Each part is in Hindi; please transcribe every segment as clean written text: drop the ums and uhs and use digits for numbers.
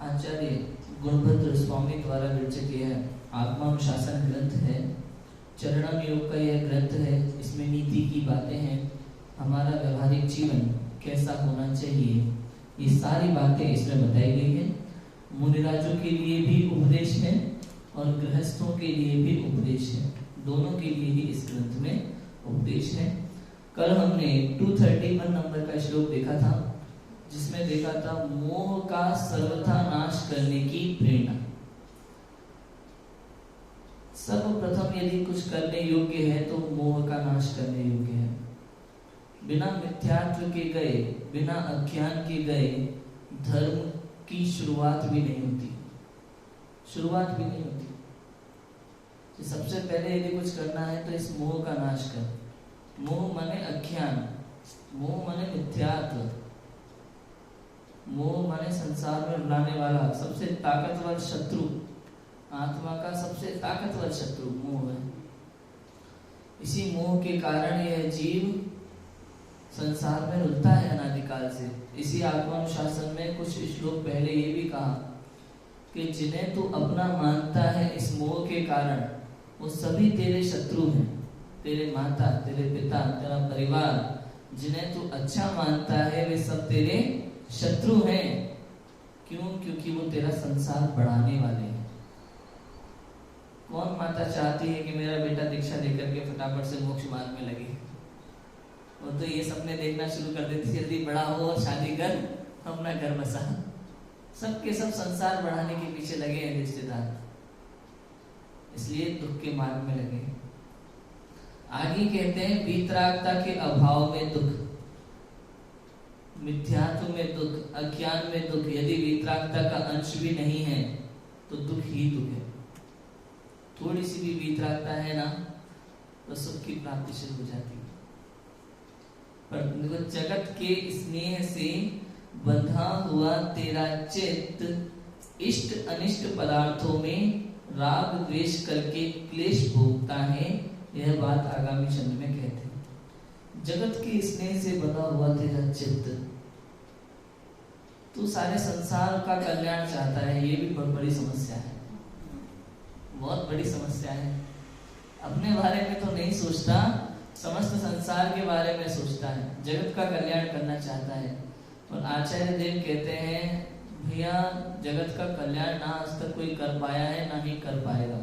आचार्य गुणभद्र स्वामी द्वारा विरचित यह आत्मानुशासन ग्रंथ है। चरणम योग का यह ग्रंथ है। इसमें नीति की बातें हैं, हमारा व्यवहारिक जीवन कैसा होना चाहिए, ये सारी बातें इसमें बताई गई है। मुनिराजों के लिए भी उपदेश है और गृहस्थों के लिए भी उपदेश है, दोनों के लिए ही इस ग्रंथ में उपदेश है। कल हमने 231 नंबर का श्लोक देखा था, जिसमें देखा था मोह का सर्वथा नाश करने की प्रेरणा। सर्वप्रथम यदि कुछ करने योग्य है तो मोह का नाश करने योग्य है। बिना मिथ्यात्व के गए, बिना अज्ञान के गए धर्म की शुरुआत भी नहीं होती, शुरुआत भी नहीं होती। तो सबसे पहले यदि कुछ करना है तो इस मोह का नाश कर। मोह माने अज्ञान, मोह माने मिथ्यात्व, मोह माने संसार में रुलाने वाला सबसे ताकतवर शत्रु, आत्मा का सबसे ताकतवर शत्रु मोह है। इसी मोह के कारण यह जीव संसार में रुलता है अनादिकाल से। इसी आत्मानुशासन में कुछ श्लोक पहले ये भी कहा कि जिन्हें तू अपना मानता है इस मोह के कारण, वो सभी तेरे शत्रु हैं। तेरे माता, तेरे पिता, तेरा परिवार, जिन्हें तू अच्छा मानता है वे सब तेरे शत्रु हैं। क्यों? क्योंकि वो तेरा संसार बढ़ाने वाले हैं। कौन माता चाहती है कि मेरा बेटा दीक्षा लेकर के फटाफट से मोक्ष मार्ग में लगे? वो तो ये सपने देखना शुरू कर देती, जल्दी बड़ा हो और शादी कर, अपना घर बसा। सबके सब संसार बढ़ाने के पीछे लगे हैं रिश्तेदार, इसलिए दुख के मार्ग में लगे। आगे कहते हैं वीतरागता के अभाव में दुख, मिथ्यात्व में दुख, अज्ञान में दुख। यदि वीतरागता का अंश भी नहीं है तो दुख ही दुख है। थोड़ी सी भी वीतरागता है ना तो सुख की प्राप्ति शुरू हो जाती है। पर जगत के स्नेह से बंधा हुआ तेरा चित्त इष्ट अनिष्ट पदार्थों में राग द्वेष करके क्लेश भोगता है। यह बात आगामी चंद में कहते हैं। जगत के स्नेह से बंधा हुआ तेरा चित्त, तू सारे संसार का कल्याण चाहता है। ये भी बहुत बड़ी समस्या है, बहुत बड़ी समस्या है। अपने बारे में तो नहीं सोचता, समस्त संसार के बारे में सोचता है, जगत का कल्याण करना चाहता है। और आचार्य देव कहते हैं भैया जगत का कल्याण ना आज तक कोई कर पाया है, ना ही कर पाएगा।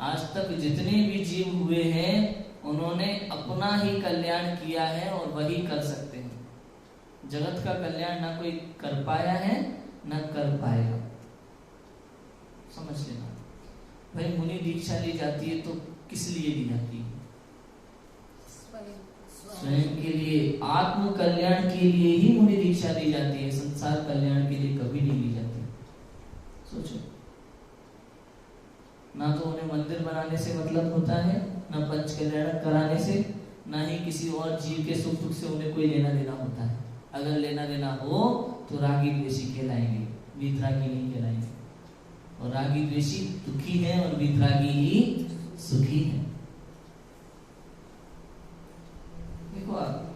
आज तक जितने भी जीव हुए हैं उन्होंने अपना ही कल्याण किया है और वही कर सकते हैं। जगत का कल्याण ना कोई कर पाया है, ना कर पाएगा। समझ लेना भाई, मुनि दीक्षा ली जाती है तो किस लिए ली जाती है? स्वयं के लिए, आत्म कल्याण के लिए ही मुनि दीक्षा दी जाती है। संसार कल्याण के लिए कभी नहीं ली जाती। सोचो, ना तो उन्हें मंदिर बनाने से मतलब होता है, ना पंच कल्याण कराने से, ना ही किसी और जीव के सुख दुख से उन्हें कोई लेना देना होता है। अगर लेना देना हो तो रागी द्वेषी कहलाएंगे, वीतरागी नहीं कहलाएंगे। और रागी द्वेषी दुखी है और वीतरागी ही सुखी है। देखो आप,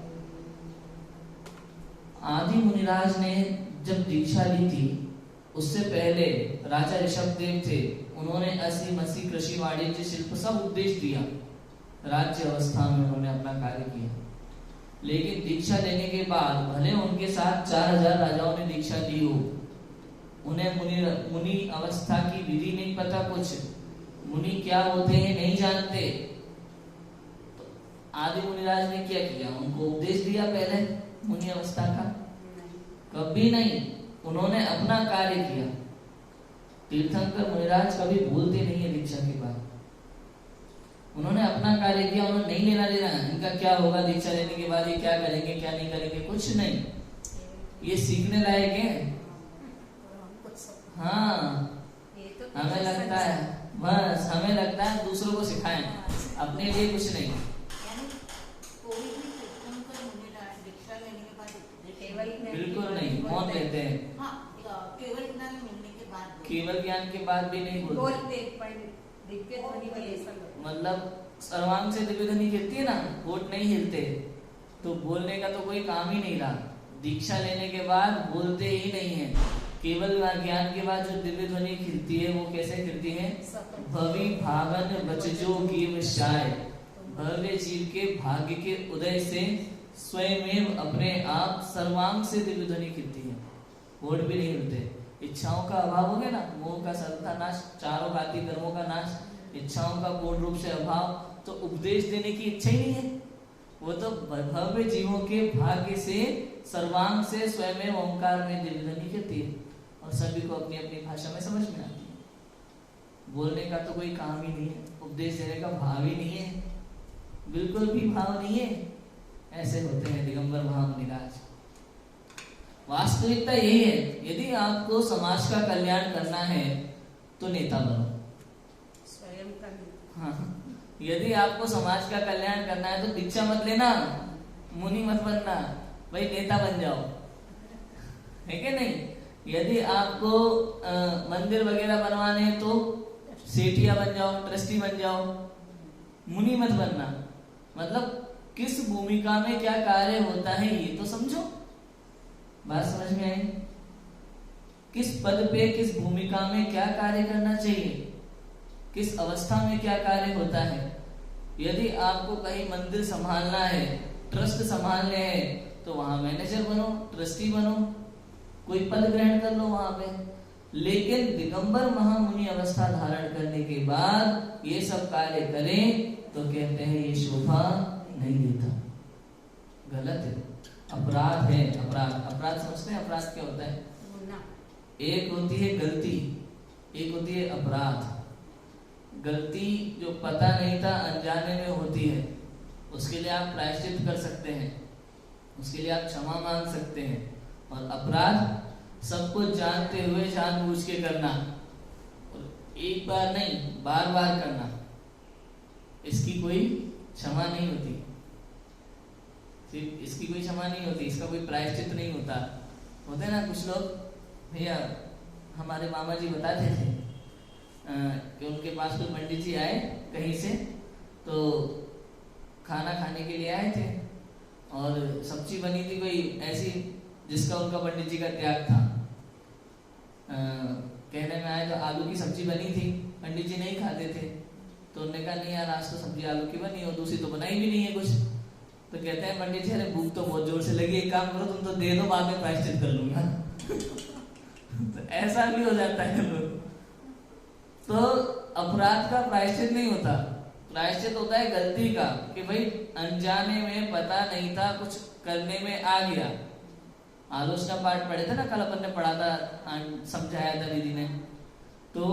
आदि मुनिराज ने जब दीक्षा ली थी उससे पहले राजा ऋषभदेव थे, उन्होंने असी मसी कृषि वाणिज्य शिल्प सब उपदेश दिया। राज्य अवस्था में उन्होंने अपना कार्य किया। लेकिन दीक्षा लेने के बाद भले उनके साथ 4000 राजाओं ने दीक्षा ली हो, उन्हें मुनि अवस्था की विधि नहीं पता, कुछ मुनि क्या होते हैं नहीं जानते। तो आदि मुनिराज ने क्या किया? उनको उपदेश दिया पहले मुनि अवस्था का? कभी नहीं, उन्होंने अपना कार्य किया। तीर्थंकर मुनिराज कभी भूलते नहीं है दीक्षा के बाद। उन्होंने अपना कार्य किया, उन्होंने नहीं लेना देना इनका क्या होगा दीक्षा लेने के बाद, ये क्या करेंगे क्या नहीं करेंगे, कुछ नहीं। ये सीखने लायक है। हाँ, हमें लगता है, बस हमें लगता है दूसरों को सिखाएं, अपने लिए कुछ नहीं। बिल्कुल नहीं, मौन लेते हैं। केवल ज्ञान के बाद भी नहीं बोलते। मतलब सर्वांग से दिव्य ध्वनि गिरती है ना, होठ नहीं हिलते, तो बोलने का तो कोई काम ही नहीं रहा। दीक्षा लेने के बाद बोलते ही नहीं है, केवल ज्ञान के बाद जो दिव्य ध्वनि खिलती है वो कैसे खिलती है? भवि भावन बचजो कीव शाय, भव्य जीव के भाग्य के उदय से स्वयं अपने आप सर्वांग से दिव्य ध्वनि खिलती है। होठ भी नहीं हिलते। इच्छाओं का अभाव हो गया ना, मोह का सर्वथा नाश, चारों घाती कर्मों का नाश, इच्छाओं का पूर्ण रूप से अभाव, तो उपदेश देने की इच्छा ही नहीं है। वो तो भव्य जीवों के भाग्य से सर्वांग से स्वयं ओंकार में दिव्य ध्वनि खिलती है और सभी को अपनी अपनी भाषा में समझ में आती है। बोलने का तो कोई काम ही नहीं है, उपदेश देने का भाव ही नहीं है, बिल्कुल भी भाव नहीं है। ऐसे होते हैं दिगंबर महामुनिराज। वास्तविकता यही है, यदि आपको समाज का कल्याण करना है तो नेता बनो, स्वयं का। हाँ, यदि आपको समाज का कल्याण करना है तो दीक्षा मत लेना, मुनि मत बनना, भाई नेता बन जाओ, है कि नहीं? यदि आपको मंदिर वगैरह बनवाने हैं तो सेठिया बन जाओ, ट्रस्टी बन जाओ, मुनि मत बनना। मतलब किस भूमिका में क्या कार्य होता है ये तो समझो। बात समझ में आई? किस पद पे किस भूमिका में क्या कार्य करना चाहिए, किस अवस्था में क्या कार्य होता है। यदि आपको कहीं मंदिर संभालना है, ट्रस्ट संभालने हैं, तो वहां मैनेजर बनो, ट्रस्टी बनो, कोई पद ग्रहण कर लो वहां पे। लेकिन दिगंबर महामुनि अवस्था धारण करने के बाद ये सब कार्य करें तो कहते हैं ये शोभा नहीं देता, गलत है, अपराध है। अपराध समझते हैं? अपराध क्या होता है? एक होती है गलती, एक होती है अपराध। गलती जो पता नहीं था, अनजाने में होती है, उसके लिए आप प्रायश्चित कर सकते हैं, उसके लिए आप क्षमा मांग सकते हैं। और अपराध सब कुछ जानते हुए जानबूझ के करना, और एक बार नहीं बार बार करना, इसकी कोई क्षमा नहीं होती, इसकी कोई क्षमा नहीं होती, इसका कोई प्रायश्चित नहीं होता। होते ना कुछ लोग, भैया हमारे मामा जी बताते थे कि उनके पास कोई पंडित जी आए कहीं से, तो खाना खाने के लिए आए थे और सब्जी बनी थी कोई ऐसी जिसका उनका पंडित जी का त्याग था। कहने में आए तो आलू की सब्जी बनी थी, पंडित जी नहीं खाते थे, तो उन्होंने कहा नहीं यार आज तो सब्जी आलू की बनी और दूसरी तो बनाई भी नहीं है कुछ। तो कहते हैं पंडित जी अरे भूख तो बहुत जोर से लगी, एक काम करो तुम तो दे दो, बाद में प्रायश्चित कर लूंगा। तो ऐसा भी हो जाता है लोग। तो अपराध का प्रायश्चित नहीं होता, प्रायश्चित होता है गलती का, कि भाई अनजाने में पता नहीं था, कुछ करने में आ गया। आलोचना पाठ पढ़े थे ना कल, अपन ने पढ़ा था, समझाया था दीदी ने, तो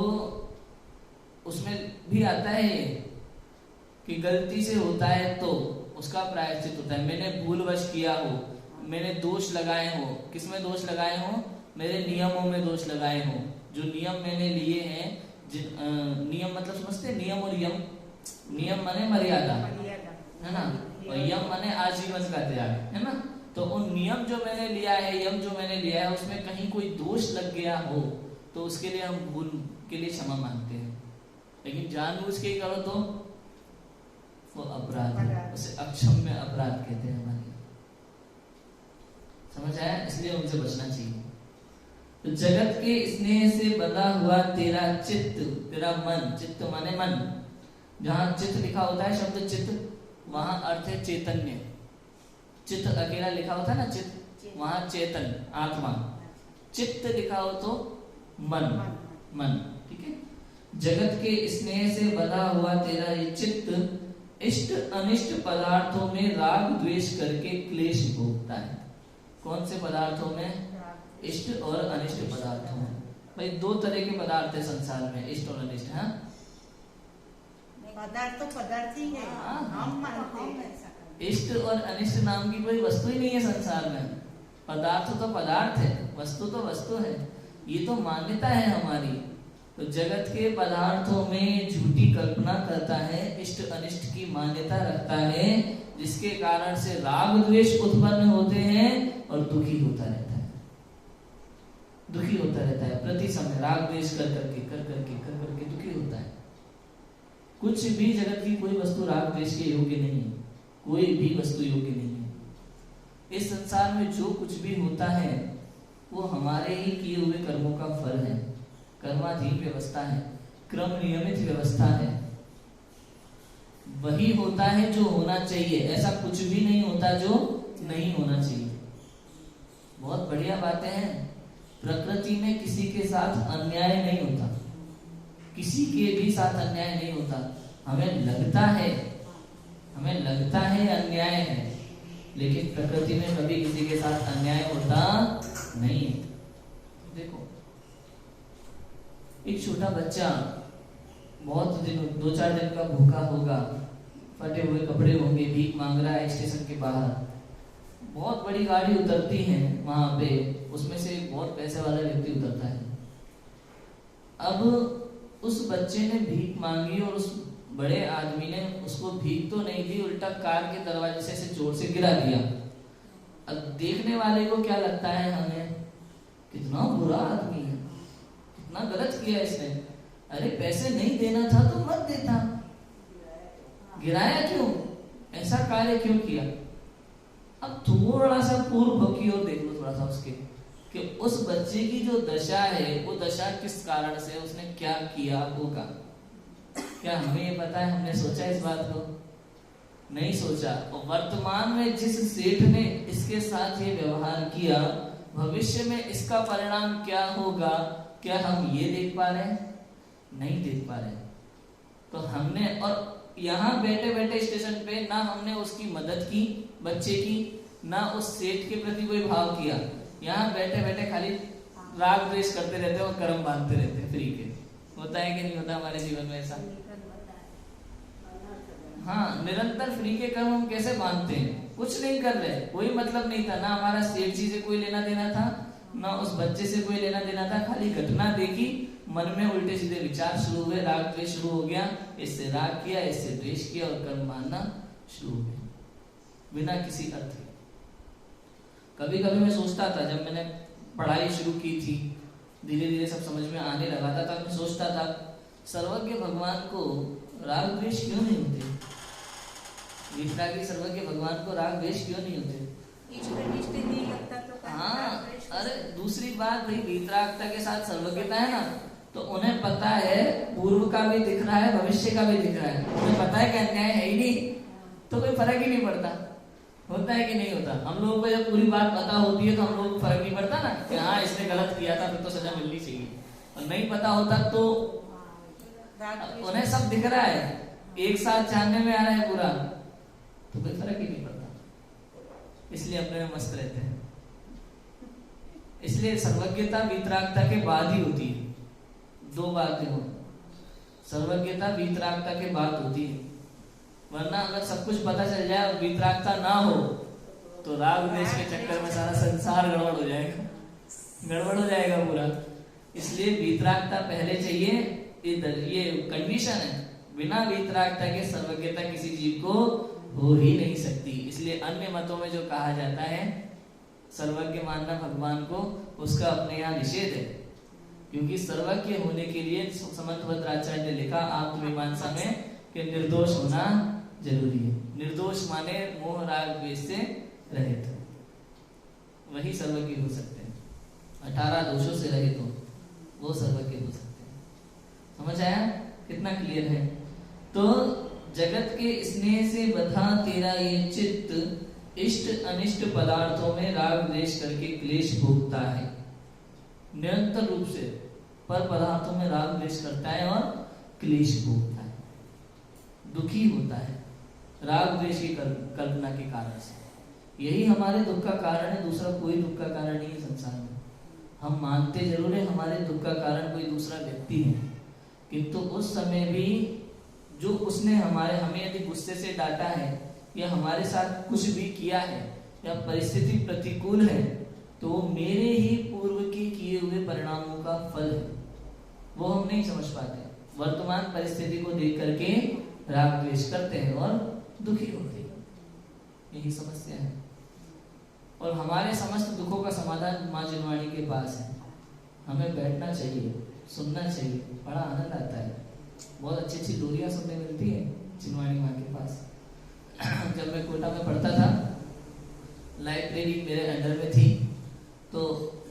उसमें भी आता है ये कि गलती से होता है तो उसका प्रायश्चित होता है। मैंने भूलवश किया हो, मैंने दोष लगाए हो, किसमें दोष लगाए हो? मेरे नियमों में दोष लगाए हो। जो नियम मैंने लिए हैं, नियम मतलब समझते हैं? नियम और यम, नियम माने मर्यादा है ना, और यम माने आजीवन का त्याग है ना। तो उन नियम जो मैंने लिया है, यम जो मैंने लिया है, उसमें कहीं कोई दोष लग गया हो तो उसके लिए हम भूल के लिए क्षमा मांगते हैं। लेकिन जानबूझ के ही करो तो वो अपराध है, उसे अक्षम्य अपराध कहते हैं हमारे। समझ आया? इसलिए उनसे बचना चाहिए। तो जगत के स्नेह से बना हुआ तेरा चित्त, तेरा मन, चित्त माने मन, जहां चित्त लिखा होता है शब्द चित्त, वहां अर्थ है चैतन्य। चित्त अकेला लिखा होता है ना चित्त, वहां चेतन आत्मा। चित्त लिखा हो तो मन, मन, ठीक है। जगत के स्नेह से बना हुआ तेरा ये चित्त इष्ट अनिष्ट पदार्थों में राग द्वेष करके क्लेश भोगता है। कौन से पदार्थों में? इष्ट और अनिष्ट पदार्थों में। भाई दो तरह के पदार्थ है संसार में, इष्ट और अनिष्ट। हाँ, पदार्थ तो पदार्थ ही है, हम मानते हैं। इष्ट और अनिष्ट नाम की कोई वस्तु ही नहीं है संसार में। पदार्थ तो पदार्थ है, वस्तु तो वस्तु है, ये तो मान्यता है हमारी। तो जगत के पदार्थों में झूठी कल्पना करता है, इष्ट अनिष्ट की मान्यता रखता है, जिसके कारण से राग द्वेष उत्पन्न होते हैं और दुखी होता रहता है, दुखी होता रहता है प्रति समय, राग द्वेष कर करके दुखी होता है। कुछ भी जगत की कोई वस्तु राग द्वेष के योग्य नहीं है, कोई भी वस्तु योग्य नहीं है। इस संसार में जो कुछ भी होता है वो हमारे ही किए हुए कर्मों का फल है। कर्माधीन व्यवस्था है, क्रम नियमित व्यवस्था है। वही होता है जो होना चाहिए, ऐसा कुछ भी नहीं होता जो नहीं होना चाहिए। बहुत बढ़िया बातें हैं। प्रकृति में किसी के साथ अन्याय नहीं होता, किसी के भी साथ अन्याय नहीं होता। हमें लगता है अन्याय है, लेकिन प्रकृति में कभी किसी के साथ अन्याय होता नहीं है। देखो, एक छोटा बच्चा बहुत दिन 2-4 दिन का भूखा होगा, फटे हुए कपड़े होंगे, भीख मांग रहा है स्टेशन के बाहर। बहुत बड़ी गाड़ी उतरती है वहां पे, उसमें से एक बहुत पैसे वाला व्यक्ति उतरता है। अब उस बच्चे ने भीख मांगी और उस बड़े आदमी ने उसको भीख तो नहीं दी, उल्टा कार के दरवाजे से जोर से गिरा दिया। अब देखने वाले को क्या लगता है, हमें कितना बुरा आदमी है, कितना गलत किया इसने। अरे पैसे नहीं देना था तो मत देता, गिराया क्यों, ऐसा कार्य क्यों किया। अब थोड़ा सा पूर्व की ओर देख लो, थोड़ा सा उसके कि उस बच्चे की जो दशा है वो दशा किस कारण से, उसने क्या किया होगा। क्या हमें ये पता है? हमने सोचा इस बात को? नहीं सोचा। और वर्तमान में जिस सेठ ने इसके साथ ये व्यवहार किया, भविष्य में इसका परिणाम क्या होगा, क्या हम ये देख पा रहे हैं? नहीं देख पा रहे। तो हमने, और यहाँ बैठे बैठे स्टेशन पे ना हमने उसकी मदद की बच्चे की, ना उस सेठ के प्रति कोई भाव किया। यहाँ बैठे बैठे खाली राग द्वेष करते रहते हैं और कर्म बांधते रहते हैं फ्री के। होता है कि नहीं होता हमारे जीवन में ऐसा? हाँ, निरंतर फ्री के कर्म हम कैसे बांधते हैं? कुछ नहीं कर रहे, कोई मतलब नहीं था, ना हमारा सेठ जी से कोई लेना देना था, ना उस बच्चे से कोई लेना देना था। खाली घटना देखी, मन में उल्टे सीधे विचार शुरू हुए, राग द्वेष शुरू हो गया, इससे राग किया, इससे द्वेष किया और कर्म बांधना शुरू हो गया बिना किसी अर्थ के। कभी कभी मैं सोचता था, जब मैंने पढ़ाई शुरू की थी, धीरे धीरे सब समझ में आने लगा था, तब मैं सोचता था सर्वज्ञ भगवान को राग द्वेष क्यों नहीं होते? वीतरागी सर्वज्ञ भगवान को राग द्वेष क्यों नहीं होते? नहीं लगता तो हाँ, अरे दूसरी बात भाई, वीतरागता के साथ सर्वज्ञता है ना, तो उन्हें पता है पूर्व का भी दिख रहा है, भविष्य का भी दिख रहा है। उन्हें पता है कि अन्याय है ही नहीं, तो कोई फर्क ही नहीं पड़ता। होता है कि नहीं होता? हम लोगों को जब पूरी बात पता होती है तो हम लोगों को फर्क नहीं पड़ता ना कि हाँ इसने गलत किया था, फिर तो सजा मिलनी चाहिए। और नहीं पता होता तो उन्हें सब दिख रहा है, एक साथ जानने में आ रहा है पूरा, तो कोई फर्क ही नहीं पड़ता। इसलिए अपने में मस्त रहते हैं। इसलिए सर्वज्ञता वीतरागता के बाद ही होती है। दो बातें हो, सर्वज्ञता वीतरागता के बाद होती है। वरना अगर सब कुछ पता चल जाए और वीतरागता ना हो तो राग द्वेष के चक्कर में सारा संसार गड़बड़ हो जाएगा पूरा। इसलिए वीतरागता पहले चाहिए, ये कंडीशन है। बिना वीतरागता के सर्वज्ञता किसी जीव को हो ही नहीं सकती। इसलिए अन्य मतों में जो कहा जाता है सर्वज्ञ मानना भगवान को, उसका अपने यहाँ निषेध है। क्योंकि सर्वज्ञ होने के लिए समर्थ भद्राचार्य ने लिखा आत्ममीमांसा में कि निर्दोष होना जरूरी है। निर्दोष माने मोह राग द्वेष से रहित, वही सर्वज्ञ हो सकते हैं। 18 दोषों से रहित हो, वो सर्वज्ञ हो सकते हैं। समझ आया? कितना क्लियर है? तो जगत के स्नेह से बधा तेरा ये चित्त, इष्ट अनिष्ट पदार्थों में राग द्वेष करके क्लेश भोगता है। निरंतर रूप से पर पदार्थों में राग द्वेष करता है और क्लेश भोगता है, दुखी होता है राग द्वेष की कल्पना के कारण से। यही हमारे दुख का कारण है, दूसरा कोई दुख का कारण नहीं है संसार में। हम मानते जरूर है हमारे दुख का कारण कोई दूसरा व्यक्ति है, किंतु उस समय भी जो उसने हमें यदि गुस्से से डांटा है या हमारे साथ कुछ भी किया है या परिस्थिति प्रतिकूल है, तो मेरे ही पूर्व के किए हुए परिणामों का फल है। वो हम नहीं समझ पाते, वर्तमान परिस्थिति को देख करके राग द्वेष करते हैं और दुखी होते हैं। यही समस्या है। और हमारे समस्त दुखों का समाधान माँ जिनवाणी के पास है। हमें बैठना चाहिए, सुनना चाहिए, बड़ा आनंद आता है। बहुत अच्छी अच्छी लोरियां सुनने मिलती है जिनवाणी माँ के पास। जब मैं कोटा में पढ़ता था, लाइब्रेरी मेरे अंडर में थी, तो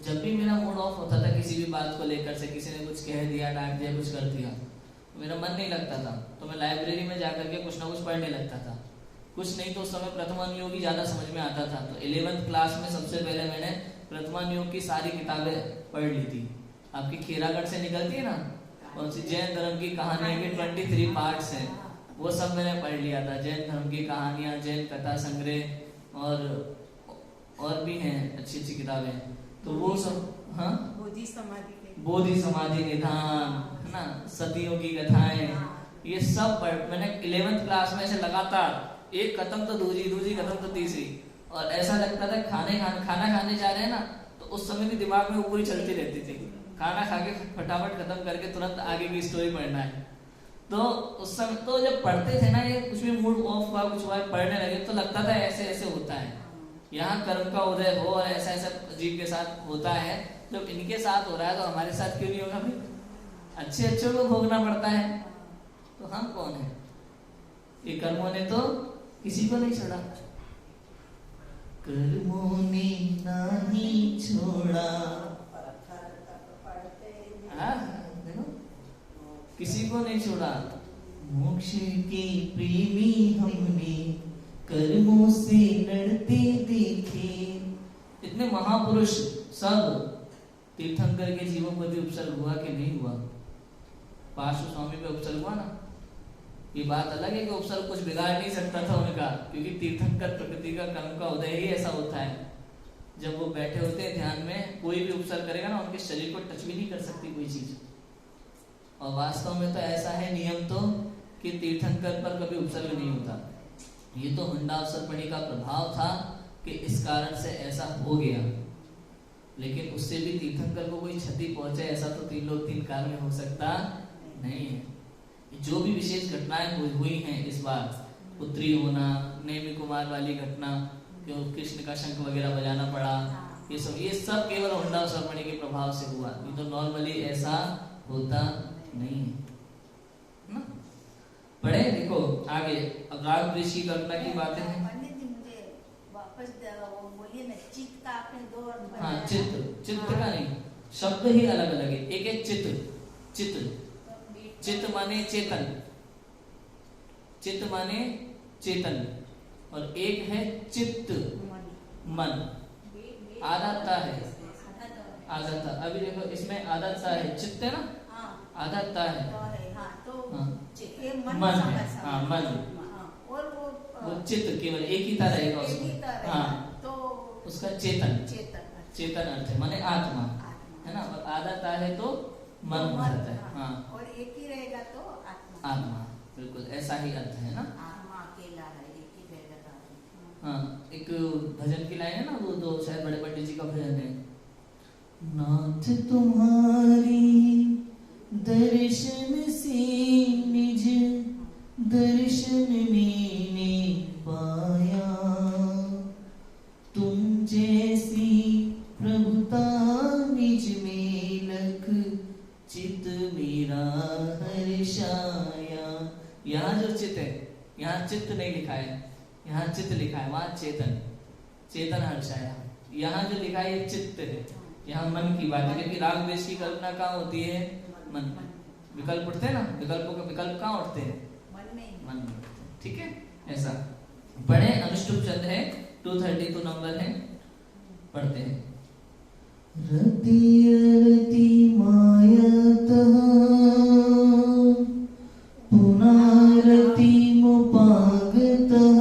जब भी मेरा मूड ऑफ होता था किसी भी बात को लेकर से, किसी ने कुछ कह दिया, डांट दिया, कुछ कर दिया, मेरा मन नहीं लगता था, तो मैं लाइब्रेरी में जाकर के कुछ ना कुछ पढ़ने लगता था। कुछ नहीं तो उस समय प्रथमानुयोग जादा समझ में आता था, तो 11th क्लास में सबसे पहले मैंने प्रथमानुयोग की सारी किताबें पढ़ ली थी। आपकी खेरागढ़ से निकलती है ना, कौन सी जैन धर्म की कहानियां के 23 पार्ट्स हैं, वो सब मैंने पढ़ लिया था। जैन धर्म की कहानियां, जैन कथा संग्रह और भी हैं अच्छी अच्छी किताबें, तो वो सब, हाँ, बोधि समाधि निधान है ना, सतियों की कथाएं, ये सब मैंने 11th क्लास में ऐसे लगातार, एक खत्म तो दूसरी खत्म तो तीसरी, और ऐसा लगता था खाना खाने जा रहे हैं ना, तो उस समय भी दिमाग में ऊपर ही चलती रहती थी, खाना खा के फटाफट खत्म करके तुरंत आगे की स्टोरी पढ़ना है। तो उस समय तो जब पढ़ते थे ना, ये कुछ भी मूड ऑफ हुआ, कुछ हुआ, पढ़ने लगे तो लगता था ऐसे ऐसे होता है, यहाँ कर्म का उदय हो और ऐसा ऐसा जीव के साथ होता है। जब इनके साथ हो रहा है तो हमारे साथ क्यों नहीं होगा भाई? अच्छे को भोगना पड़ता है, तो हम कौन है? ये कर्मों ने तो किसी को नहीं छोड़ा, कर्मों ने नहीं छोड़ा, किसी को नहीं छोड़ा। मोक्ष के प्रेमी हमने कर्मों से लड़ते देखे। इतने महापुरुष सब तीर्थंकर के जीवों पर भी उपसर्ग हुआ कि नहीं हुआ? पार्श्व स्वामी पे उपसर्ग हुआ ना, ये बात अलग है कि उपसर्ग कुछ बिगाड़ नहीं सकता था उनका, क्योंकि तीर्थंकर प्रकृति का कर्म का उदय ही ऐसा होता है। जब वो बैठे होते हैं ध्यान में, कोई भी उपसर्ग करेगा ना, उनके शरीर को टच भी नहीं कर सकती कोई चीज। और वास्तव में तो ऐसा है नियम तो कि तीर्थंकर पर कभी उपसर्ग नहीं होता। ये तो हुंडावसर्पणी का प्रभाव था कि इस कारण से ऐसा हो गया, लेकिन उससे भी तीर्थंकर को कोई क्षति पहुंचे ऐसा तो 3 लोग 3 काल में हो सकता नहीं है। जो भी विशेष घटनाएं हुई हैं इस बार, पुत्री होना, नेमी कुमार वाली घटना, क्यों कृष्ण का शंख वगैरह बजाना पड़ा, ये सब केवल हुंडावसर्पणी के प्रभाव से हुआ। ये तो नॉर्मली ऐसा होता नहीं है ना। पढ़े देखो आगे, अब राग द्वेष की कल्पना की बातें हैं। मुझे वापस वो बोलिए ना, चित्त का आपने 2 अर्थ बताया। हाँ, चित्त का नहीं, शब्द ही अलग अलग है। एक है चित्त माने चेतन, चित्त माने चेतन, और एक है चित्त मन। आदता है, आदता। अभी देखो इसमें आदता है, चित्त है ना, आदता है, मन है, हाँ मन, और वो चित्त केवल एक ही तरह रहेगा उसमें, हाँ, तो उसका चेतन अर्थ है, माने आत्मा है ना। और आदता है तो मन हो जाता है, हाँ, और एक ही रहेगा तो आत्मा, बिल्कुल ऐसा ही अर्थ है ना। आत्मा अकेला है, एक ही रहेगा। हाँ, एक भजन की लाइन है ना, वो 2 शायद बड़े पंडित जी का भजन है, नाथ तुम्हारी दर्शन से निज दर्शन मैंने पाया, तुम जैसी प्रभुता निज में लख चित मेरा हर्षाया। यहाँ जो चित्त है, यहाँ चित्त नहीं लिखा है, यहाँ चित्त लिखा है, वहाँ चेतन हर्षाया। यहाँ जो लिखा है ये चित्त है, यहाँ मन की बात है, क्योंकि राग द्वेष की कल्पना कहाँ होती है? मन। विकल्प उठते हैं ना, विकल्पों के विकल्प कहाँ उठते हैं? मन में। ठीक है, ऐसा पढ़े। अनुष्टुप छंद है, 232 नंबर है, पढ़ते हैं। रति रति मायतः पुनरति मुपागतः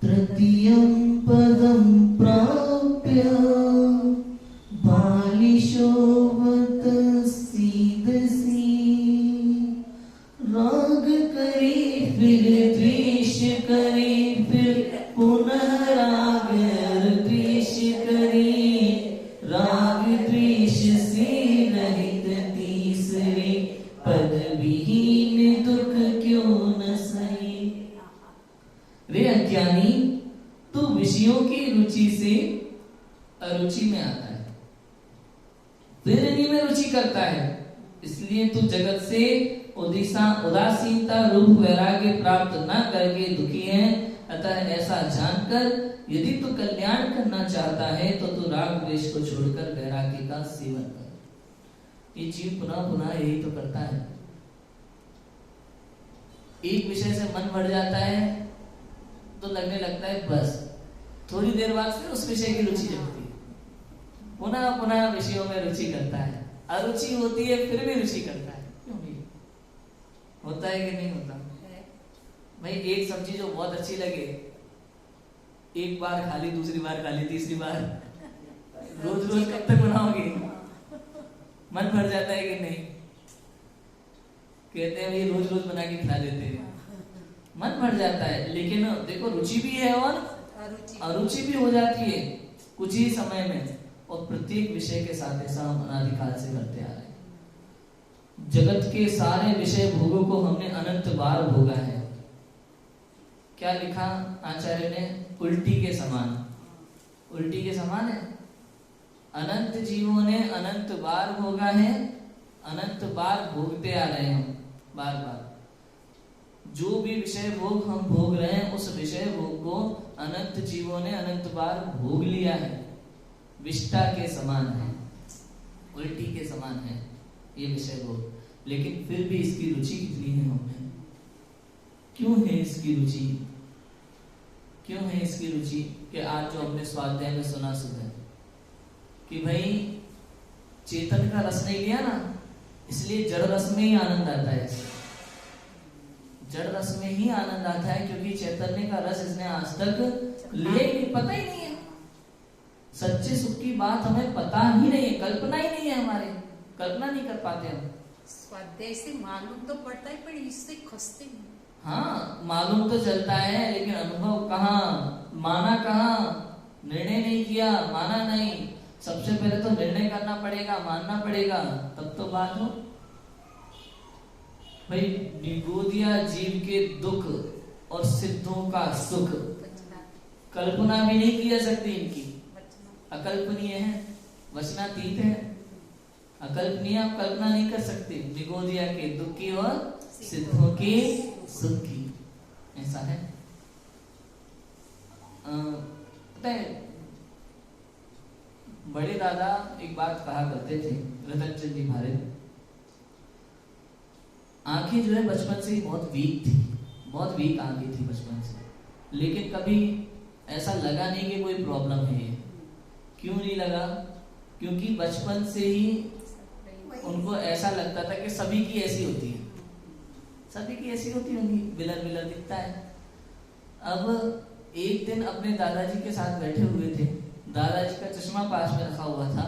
तृतीयं पदं प्राप्य बालिशोवत सीदसी। राग करे फिर द्वेष करे, फिर पुनः राग द्वेष करे, राग द्वेष से रहित तीसरे पद विहीन दुख क्यों न सहे। रे अज्ञानी, तू विषयों की रुचि से अरुचि में आता है, फिर इन्हीं में रुचि करता है, इसलिए तू जगत से उदासीनता रूप वैराग्य प्राप्त न करके दुखी है, अतः ऐसा जानकर यदि तू कल्याण करना चाहता है तो तू राग द्वेष को छोड़कर वैराग्य का सेवन कर। ये जीव पुनः पुनः यही तो करता है। एक विषय से मन भर जाता है तो लगने लगता है बस, थोड़ी देर बाद फिर उस विषय की रुचि जगती है, पुनः पुनः विषयों में रुचि करता है, अरुचि होती है फिर भी रुचि करता है। क्यों नहीं होता है कि नहीं होता? भाई एक सब्जी जो बहुत अच्छी लगे, एक बार खा ली, दूसरी बार खा ली, तीसरी बार, रोज रोज कब तक बनाओगे? मन भर जाता है कि नहीं? कहते हैं भाई रोज रोज बना के खिला देते हैं, मन भर जाता है। लेकिन देखो रुचि भी है और अरुचि भी हो जाती है कुछ ही समय में, और प्रत्येक विषय के साथ ऐसा हम अनादिकाल से करते आ रहे हैं। जगत के सारे विषय भोगों को हमने अनंत बार भोगा है। क्या लिखा आचार्य ने? उल्टी के समान। उल्टी के समान है। अनंत जीवों ने अनंत बार भोगा है, अनंत बार भोगते आ रहे हैं बार बार। जो भी विषय भोग हम भोग रहे हैं उस विषय भोग को अनंत जीवों ने अनंत बार भोग लिया है। विष्टा के समान है, उल्टी के समान है ये विषय भोग। लेकिन फिर भी इसकी रुचि कितनी है हमें? क्यों है इसकी रुचि? क्यों है इसकी रुचि? कि आज जो हमने स्वाध्याय में सुना सुबह कि भाई चेतन का रस नहीं लिया ना, इसलिए जड़ रस में ही आनंद आता है। जड़ रस में ही आनंद आता है क्योंकि चैतन्य का रस इसने आज तक लिया ही नहीं, पता ही नहीं है। सच्चे सुख की बात हमें पता ही नहीं है, कल्पना ही नहीं है हमारे, कल्पना नहीं कर पाते हम। स्वाध्याय से मालूम तो पड़ता है पर इससे खसते नहीं। हाँ मालूम तो चलता है लेकिन अनुभव कहाँ, माना कहाँ, निर्णय नहीं किया, माना नहीं। सबसे पहले तो निर्णय करना पड़ेगा, मानना पड़ेगा, तब तो बात हो। भाई निगोदिया जीव के दुख और सिद्धों का सुख कल्पना भी नहीं की जा सकती, इनकी अकल्पनीय है, वचनातीत है, अकल्पनीय, आप कल्पना नहीं कर सकते। निगोदिया के दुख की और सिद्धों की सुख की, ऐसा है। पता है बड़े दादा एक बात कहा करते थे, रतन चंद जी भारत। आंखें जो है बचपन से ही बहुत वीक थी, बहुत वीक आंखें थी बचपन से, लेकिन कभी ऐसा लगा नहीं कि कोई प्रॉब्लम है ये। क्यों नहीं लगा? क्योंकि बचपन से ही उनको ऐसा लगता था कि सभी की ऐसी होती है, सभी की ऐसी होती होंगी, बिलर बिलर दिखता है। अब एक दिन अपने दादाजी के साथ बैठे हुए थे, दादाजी का चश्मा पास में रखा हुआ था,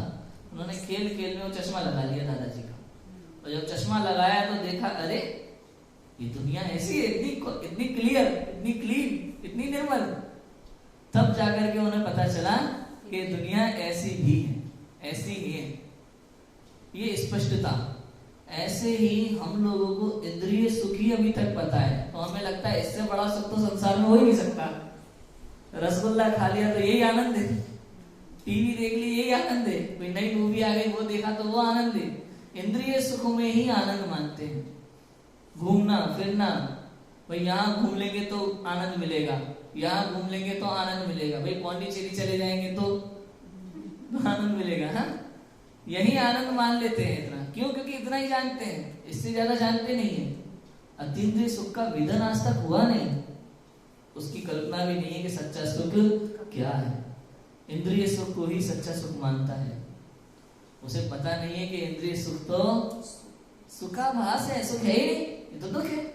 उन्होंने खेल खेल में वो चश्मा लगा लिया दादाजी का, और जब चश्मा लगाया तो देखा अरे ये दुनिया ऐसी है, इतनी क्लियर, इतनी क्लीन, इतनी निर्मल। तब जाकर के उन्हें पता चला कि दुनिया ऐसी भी है, ऐसी ही है। ये स्पष्टता। ऐसे ही हम लोगों को इंद्रिय सुख ही अभी तक पता है, तो हमें लगता है इससे बड़ा सुख तो संसार में हो ही नहीं सकता। रसगुल्ला खा लिया तो यही आनंद है, टीवी देख ली यही आनंद है, कोई नई मूवी आ गई वो देखा तो वो आनंद है। इंद्रिय सुख में ही आनंद मानते हैं। घूमना फिरना, भाई यहाँ घूम लेंगे तो आनंद मिलेगा, यहाँ घूम लेंगे तो आनंद मिलेगा, भाई पौंडीचेरी चले जाएंगे तो आनंद मिलेगा। हाँ यही आनंद मान लेते हैं इतना। क्यों? क्योंकि इतना ही जानते हैं, इससे ज्यादा जानते नहीं है। अतीन्द्रिय सुख का विधन आज तक हुआ नहीं, उसकी कल्पना भी नहीं है कि सच्चा सुख क्या है। इंद्रिय सुख को ही सच्चा सुख मानता है, उसे पता नहीं है कि इंद्रिय सुख तो सुखाभास है, सुख है ही नहीं, ये तो दुख है,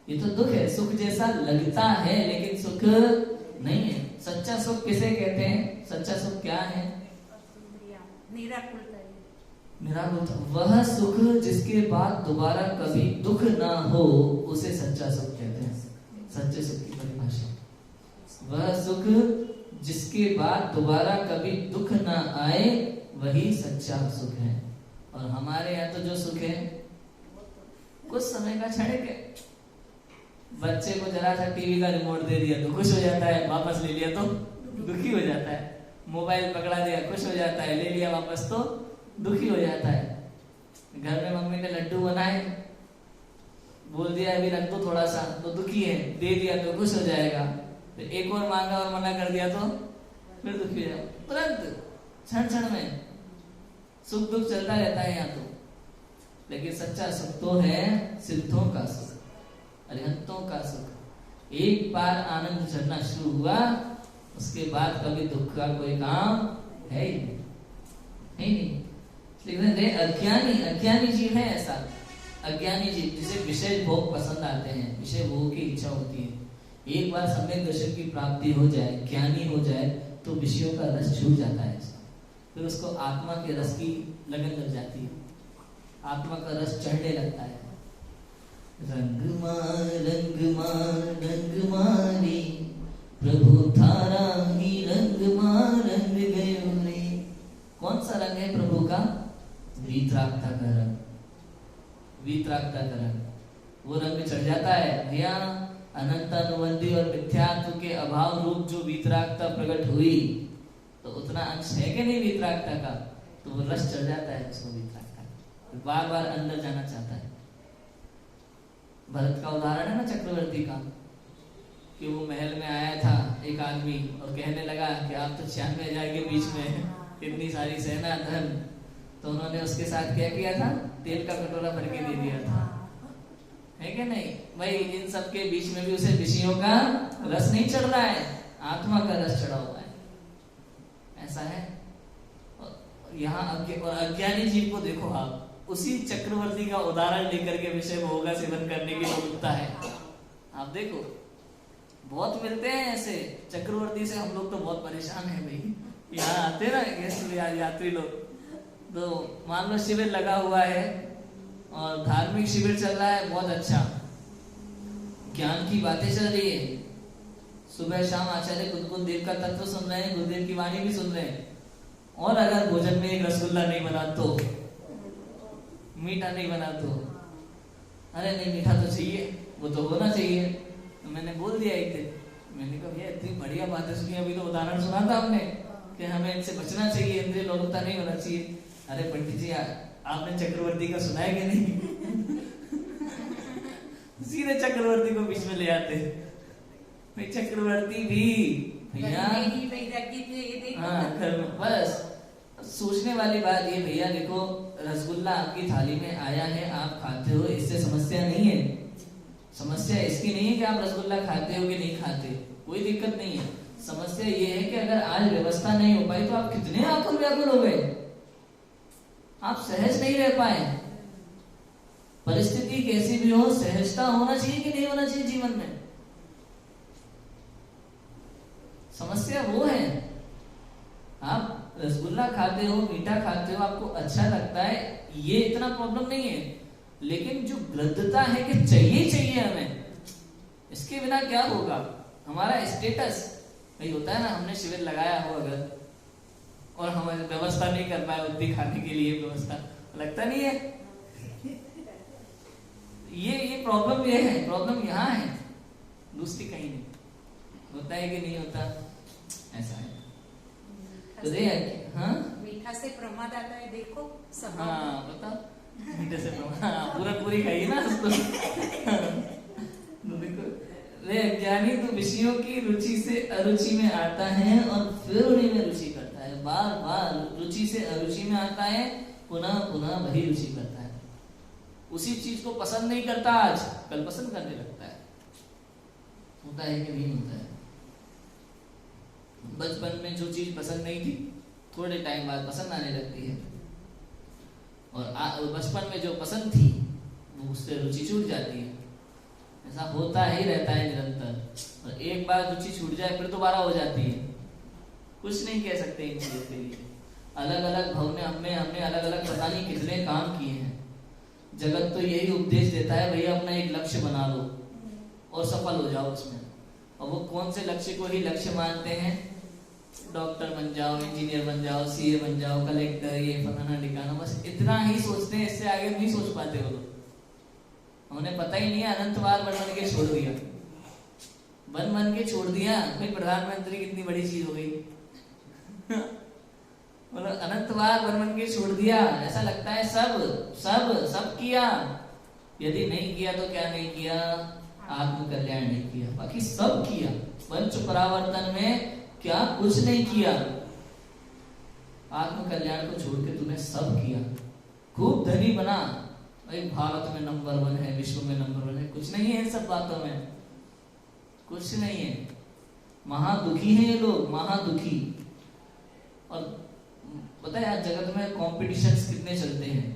ये तो दुख है। सुख जैसा लगता है लेकिन सुख नहीं है। सच्चा सुख किसे कहते हैं? सच्चा सुख क्या है? निराकुलता। वह सुख जिसके बाद दोबारा कभी दुख ना हो उसे सच्चा सुख कहते हैं। सच्चे सुख की परिभाषा, वह सुख जिसके बाद दोबारा कभी दुख ना आए वही सच्चा सुख है। और हमारे यहाँ तो जो सुख है कुछ समय का क्षणिक है। बच्चे को जरा सा टीवी का रिमोट दे दिया तो खुश हो जाता है, वापस ले लिया तो दुखी हो जाता है। मोबाइल पकड़ा दिया खुश हो जाता है, ले लिया वापस तो दुखी हो जाता है। घर में मम्मी ने लड्डू बनाए, बोल दिया दिया अभी रख दो थोड़ा सा, तो दुखी है, दे दिया तो खुश हो जाएगा, फिर एक और मांगा और मना कर दिया तो फिर दुखी है। तुरंत क्षण क्षण में सुख दुख चलता रहता है यहाँ तो। लेकिन सच्चा सुख तो है सिद्धों का सुख, अरिहंतों का सुख। एक बार आनंद झरना शुरू हुआ, उसके बाद कभी दुख का कोई काम है ही नहीं, है ही नहीं। लेकिन अज्ञानी जीव है ऐसा, अज्ञानी जीव जिसे विषय भोग पसंद आते हैं, विषय भोग की इच्छा होती है। एक बार सम्यक दर्शन की प्राप्ति हो जाए, ज्ञानी हो जाए, तो विषयों का रस छूट जाता है, फिर उसको आत्मा के रस की लगन लग जाती है, आत्मा का रस चढ़ने लगता है। रंग मारी प्रभु थारा ही रंग गयो रे। कौन सा रंग है प्रभु का? वीतरागता का रंग, वीतरागता का रंग, वो रंग चढ़ जाता है भैया। अनंतानुबंधी और मिथ्यात्व के अभाव रूप जो वीतरागता प्रकट हुई, तो उतना अंश है कि नहीं वीतरागता का, तो वो रस चढ़ जाता है उसको वीतरागता, बार बार अंदर जाना चाहता है। भरत का उदाहरण है ना चक्रवर्ती का, कि वो महल में आया था एक आदमी और कहने लगा कि आप तो 96,000 के बीच में, इतनी सारी सेना धन, तो उन्होंने उसके साथ क्या किया था? तेल का कटोरा भर के दे दिया था, है कि नहीं भाई? इन सब के बीच में भी उसे विषयों का रस नहीं चढ़ रहा है, आत्मा का रस चढ़ा हुआ है, ऐसा है। यहाँ और अज्ञानी जीव को देखो आप, उसी चक्रवर्ती का उदाहरण लेकर के विषय भोग का सेवन करने की लोलुपता है। आप देखो बहुत मिलते हैं ऐसे चक्रवर्ती से, हम लोग तो बहुत परेशान हैं भाई। यहाँ आते ना गेस्ट यात्री लोग, तो मान लो शिविर लगा हुआ है और धार्मिक शिविर चल रहा है, बहुत अच्छा ज्ञान की बातें चल रही है, सुबह शाम आचार्य कुलकुल देव का तत्व सुन रहे हैं, गुरुदेव की वाणी भी सुन रहे हैं, और अगर भोजन में एक रसगुल्ला नहीं बना तो, मीठा नहीं बना तो, अरे नहीं मीठा तो चाहिए, वो तो होना चाहिए। तो मैंने बोल दिया एक दिन, मैंने कहा भैया इतनी बढ़िया बातें सुनी, अभी तो उदाहरण सुना था हमने कि हमें इनसे बचना चाहिए, इंद्रिय लोलुपता नहीं होना चाहिए। अरे पंडित जी आपने चक्रवर्ती का सुना है कि नहीं? सीधे चक्रवर्ती को बीच में ले आते, भाई चक्रवर्ती भी भैया, हाँ बस सोचने वाली बात ये भैया देखो, रसगुल्ला आपकी थाली में आया है, आप खाते हो, इससे समस्या नहीं है। समस्या इसकी नहीं है कि आप रसगुल्ला खाते हो कि नहीं खाते, कोई दिक्कत नहीं है। समस्या ये है कि अगर आज व्यवस्था नहीं हो पाई तो आप कितने आकुल व्याकुल हो गए, आप सहज नहीं रह पाए। परिस्थिति कैसी भी हो, सहजता होना चाहिए कि नहीं होना चाहिए जीवन में? समस्या वो है, आप रसगुल्ला खाते हो, मीठा खाते हो, आपको अच्छा लगता है, ये इतना प्रॉब्लम नहीं है। लेकिन जो गृद्धता है कि चाहिए हमें, इसके बिना क्या होगा? हमारा स्टेटस भाई होता है ना, हमने शिविर लगाया हो अगर और हम व्यवस्था नहीं कर पाए उतनी खाने के लिए व्यवस्था, लगता नहीं है ये प्रॉब्लम ये है, प्रॉब्लम यहाँ है, दूसरी कहीं नहीं। होता है कि नहीं होता? ऐसा है। तो हाँ मीठा से प्रमाद आता है, देखो सब। हाँ बता, मीठे से प्रमाद, पूरा पूरी खाइए ना उसको। देखो वे अज्ञानी तो विषयों की रुचि से अरुचि में आता है और फिर उन्हीं में रुचि करता है, बार बार रुचि से अरुचि में आता है, पुनः पुनः वही रुचि करता है। उसी चीज को पसंद नहीं करता, आज कल पसंद करने लगता है। होता है कि नहीं होता है? बचपन में जो चीज पसंद नहीं थी, थोड़े टाइम बाद पसंद आने लगती है, और बचपन में जो पसंद थी वो उससे रुचि छूट जाती है। ऐसा होता ही रहता है निरंतर, और एक बार रुचि छूट जाए फिर दोबारा हो जाती है। कुछ नहीं कह सकते इन चीजों के लिए। अलग अलग भाव ने हमने अलग अलग पता नहीं कितने काम किए हैं। जगत तो यही उपदेश देता है, भैया अपना एक लक्ष्य बना लो और सफल हो जाओ उसमें। और वो कौन से लक्ष्य को ही लक्ष्य मानते हैं? डॉक्टर बन जाओ, इंजीनियर बन जाओ, सीए बन जाओ, कलेक्टर, ये फलाना ठिकाना, बस इतना ही सोचते हैं, इससे आगे नहीं सोच पाते वो लोग। उन्हें पता ही नहीं है अनंत बार बन के छोड़ दिया, बन के छोड़ दिया। भाई प्रधानमंत्री कितनी बड़ी चीज हो गई। मतलब अनंत बार बन के छोड़ दिया, ऐसा लगता है सब किया, यदि नहीं किया तो क्या नहीं किया? आत्म कल्याण नहीं किया। बाकी सब किया। पंच परावर्तन में क्या कुछ नहीं किया? आत्म कल्याण को छोड़ के तूने सब किया। खूब धनी बना, भाई भारत में नंबर 1 है, विश्व में नंबर 1 है, कुछ नहीं है इन सब बातों में, कुछ नहीं है। महादुखी है ये लोग, महादुखी। और पता है आज जगत में कॉम्पिटिशन्स कितने चलते हैं,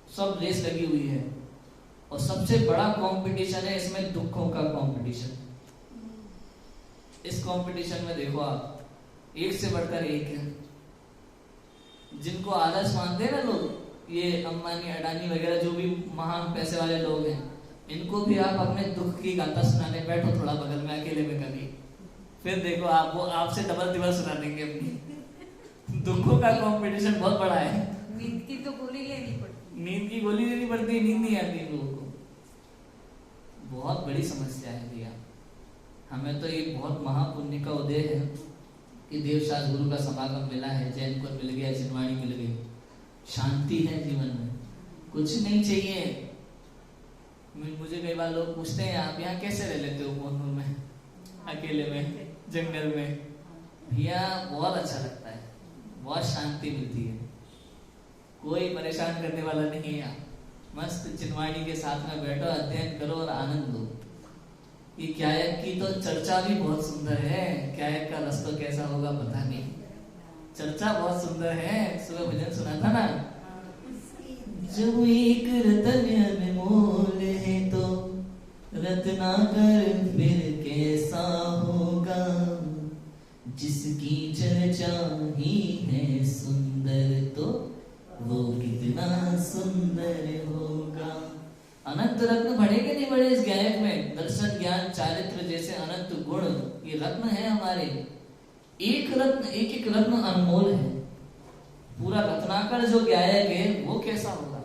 सब रेस लगी हुई है, और सबसे बड़ा कंपटीशन है इसमें दुखों का कंपटीशन। इस कंपटीशन में देखो आप, एक से बढ़कर एक है। जिनको आदर्श मानते हैं ना लोग, ये अंबानी अडानी वगैरह जो भी महान पैसे वाले लोग हैं, इनको भी आप अपने दुख की गाथा सुनाने बैठो थोड़ा बगल में अकेले में कभी, फिर देखो आप, वो आपसे डबल तिबल सुना देंगे अपनी। दुखों का कंपटीशन बहुत बड़ा है। नींद की तो गोली लेनी पड़ती, नींद की गोली लेनी पड़ती है, नींद नहीं आती इन लोगों को। बहुत बड़ी समस्या है भैया। हमें तो एक बहुत महापुण्य का उदय है कि देवशास्त्र गुरु का समागम मिला है, जैन को मिल गया, जिनवाणी मिल गई, शांति है जीवन में, कुछ नहीं चाहिए। मुझे कई बार लोग पूछते हैं आप यहाँ कैसे रह लेते हो मोहनपुर में, अकेले में, जंगल में? भैया बहुत अच्छा लगता है, बहुत शांति मिलती है, कोई परेशान करने वाला नहीं है। मस्त चिनवाणी के साथ में बैठो, अध्ययन करो और आनंद लो। ये क्यायक की तो चर्चा भी बहुत सुंदर है। क्यायक का रस तो कैसा होगा पता नहीं, चर्चा बहुत सुंदर है। सुबह भजन सुना था ना, जब एक रतन अनमोल है तो रत्नाकर फिर कैसा होगा, जिसकी चर्चा ही है सुंदर तो वो कितना सुंदर होगा। अनंत रत्न बढ़े के नहीं बढ़े इस गायक में? दर्शन, ज्ञान, चारित्र जैसे अनंत गुण ये रत्न है हमारे। एक रत्न, एक एक रत्न अनमोल है। पूरा रत्नाकर जो गायक है वो कैसा होगा?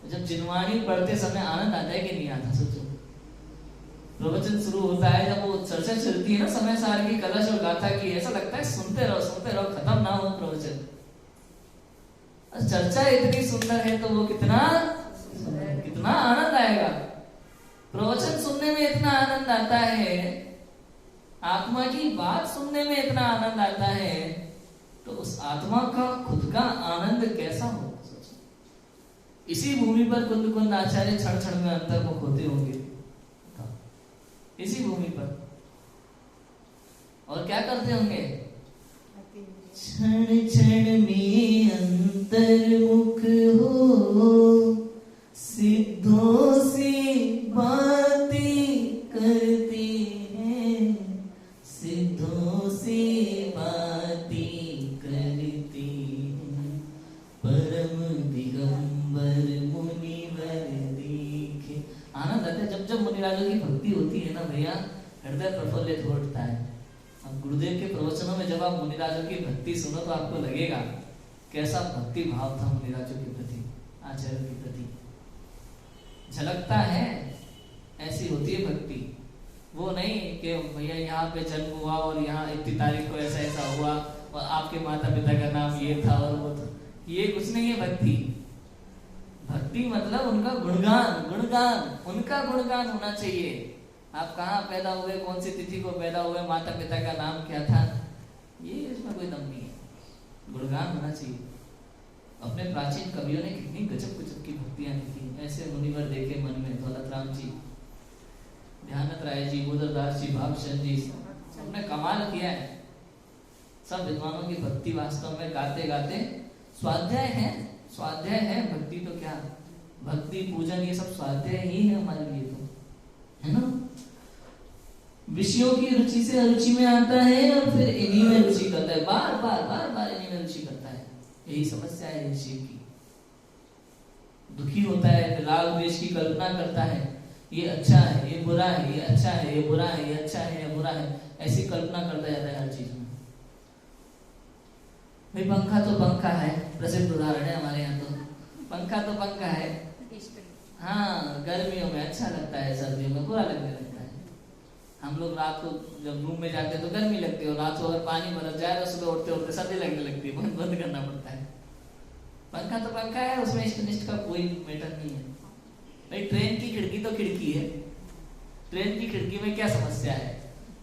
जब जिनवाणी पढ़ते समय आनंद आता है कि नहीं आता? सोचो, प्रवचन शुरू होता है, जब वो चर्चा चलती है ना समय सार की, कलश और गाथा की, ऐसा लगता है सुनते रहो, खत्म ना हो प्रवचन। चर्चा इतनी सुंदर है तो वो कितना आनंद आएगा। प्रवचन सुनने में इतना आनंद आता है, आत्मा की बात सुनने में इतना आनंद आता है, तो उस आत्मा का खुद का आनंद कैसा होगा? सोचो। इसी भूमि पर कुंद कुंद आचार्य क्षण क्षण में अंतर्मुख होते होंगे, इसी भूमि पर, और क्या करते होंगे? क्षण क्षण में अंतर्मुख हो, सिद्धों से बातें करते हैं, सिद्धों से बातें करते हैं, परम दिगंबर मुनिवर देखे। आनंद आता है जब मुनिराजों की भक्ति होती है ना भैया, हृदय प्रफुल्लित होता है। अब गुरुदेव के प्रवचनों में जब आप मुनिराजों की भक्ति सुनो तो आपको लगेगा कैसा भक्ति भाव था मुनिराजों के प्रति, आचार्य के प्रति झलकता है। ऐसी होती है भक्ति। वो नहीं कि भैया यहाँ पे जन्म हुआ और यहाँ इतनी तारीख को ऐसा ऐसा हुआ और आपके माता पिता का नाम ये था और वो था, ये कुछ नहीं है भक्ति। भक्ति मतलब उनका गुणगान, उनका गुणगान होना चाहिए। आप कहाँ पैदा हुए, कौन सी तिथि को पैदा हुए, माता पिता का नाम क्या था, ये इसमें कोई दम नहीं है। गुणगान होना चाहिए। अपने प्राचीन कवियों ने कितनी गजब गजब की भक्तियां लिखी। ऐसे मुनिवर देखे मन में, दौलत राम जी, ध्यानत राय जी, बोधरदास जी, भावचंद जी, सबने कमाल किया है। सब विद्वानों की भक्ति वास्तव में गाते गाते स्वाध्याय है। भक्ति तो क्या, भक्ति पूजन ये सब स्वाध्याय ही है हमारे लिए, तो है ना। विषयों की रुचि से अरुचि में आता है और फिर इन्हीं में रुचि करता है, बार इन्हीं में रुचि करता है। यही समस्या है शिव की। दुखी होता है, फिर राग द्वेष की कल्पना करता है, ये अच्छा है, ये बुरा है, ये अच्छा है, ये बुरा है, ये अच्छा है, ये बुरा है, ऐसी कल्पना करता जाता है हर चीज में। भाई पंखा तो पंखा है, प्रसिद्ध उदाहरण है हमारे यहाँ। तो पंखा तो पंखा है, हाँ, गर्मियों में अच्छा लगता है, सर्दियों में बुरा लगने लगता है। हम लोग रात को जब रूम में जाते हैं तो गर्मी लगती है, और रात को अगर पानी बरस जाए तो सुबह उठते उठते सर्दी लगने लगती है, बंद करना पड़ता है। पंखा तो पंखा है, उसमें इष्ट निष्ठ का कोई मैटर नहीं है। भाई ट्रेन की खिड़की तो खिड़की है, ट्रेन की खिड़की में क्या समस्या है,